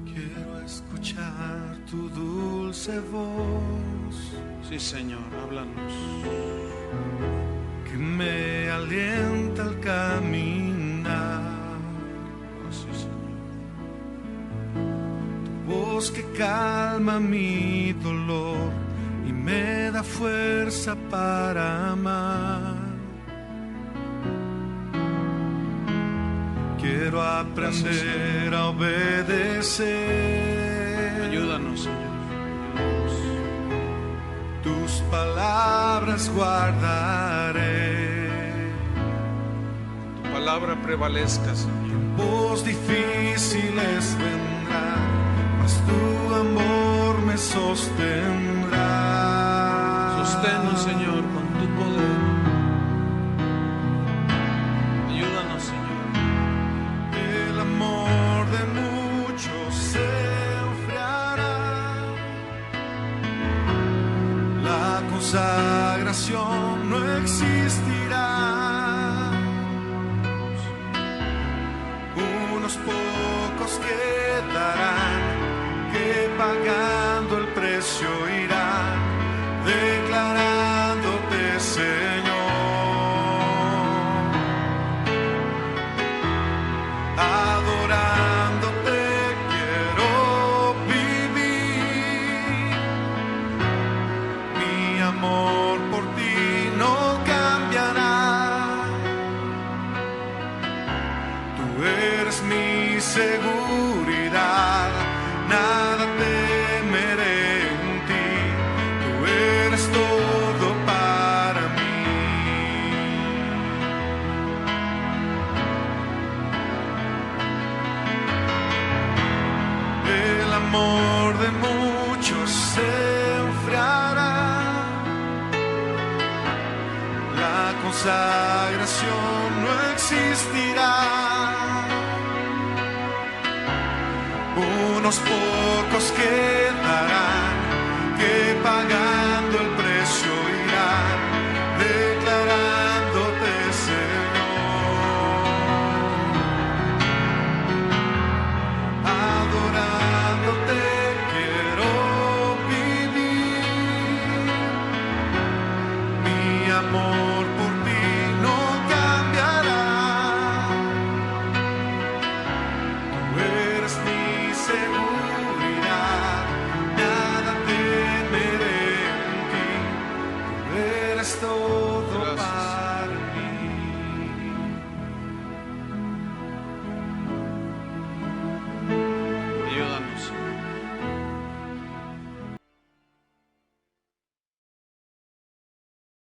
B: Quiero escuchar tu dulce voz.
A: Sí, Señor, háblanos.
B: Que me alienta al caminar.
A: Oh, sí, Señor.
B: Tu voz que calma mi dolor y me da fuerza para amar. Quiero aprender a obedecer.
A: Ayúdanos, Señor.
B: Tus palabras guardaré.
A: Tu palabra prevalezca, Señor.
B: Tiempos difíciles vendrán, mas tu amor me sostendrá.
A: Sosténnos, Señor, con tu poder. Ayúdanos, Señor.
B: El amor de muchos se enfriará. La consagración no existirá. Unos pocos quedarán que pagando el precio irán, declarándote Señor, adorándote quiero vivir. Mi amor por ti no cambiará. Tú eres mi seguridad, nada temeré en ti. Tú eres todo para mí. El amor de muchos se enfriará. La consagración no existirá. Unos pocos quedarán que pagando el precio irán, declarándote Señor, adorándote quiero vivir. Mi amor por ti no cambiará. Tú eres mi seguridad, nada temeré en ti. Tú eres todo.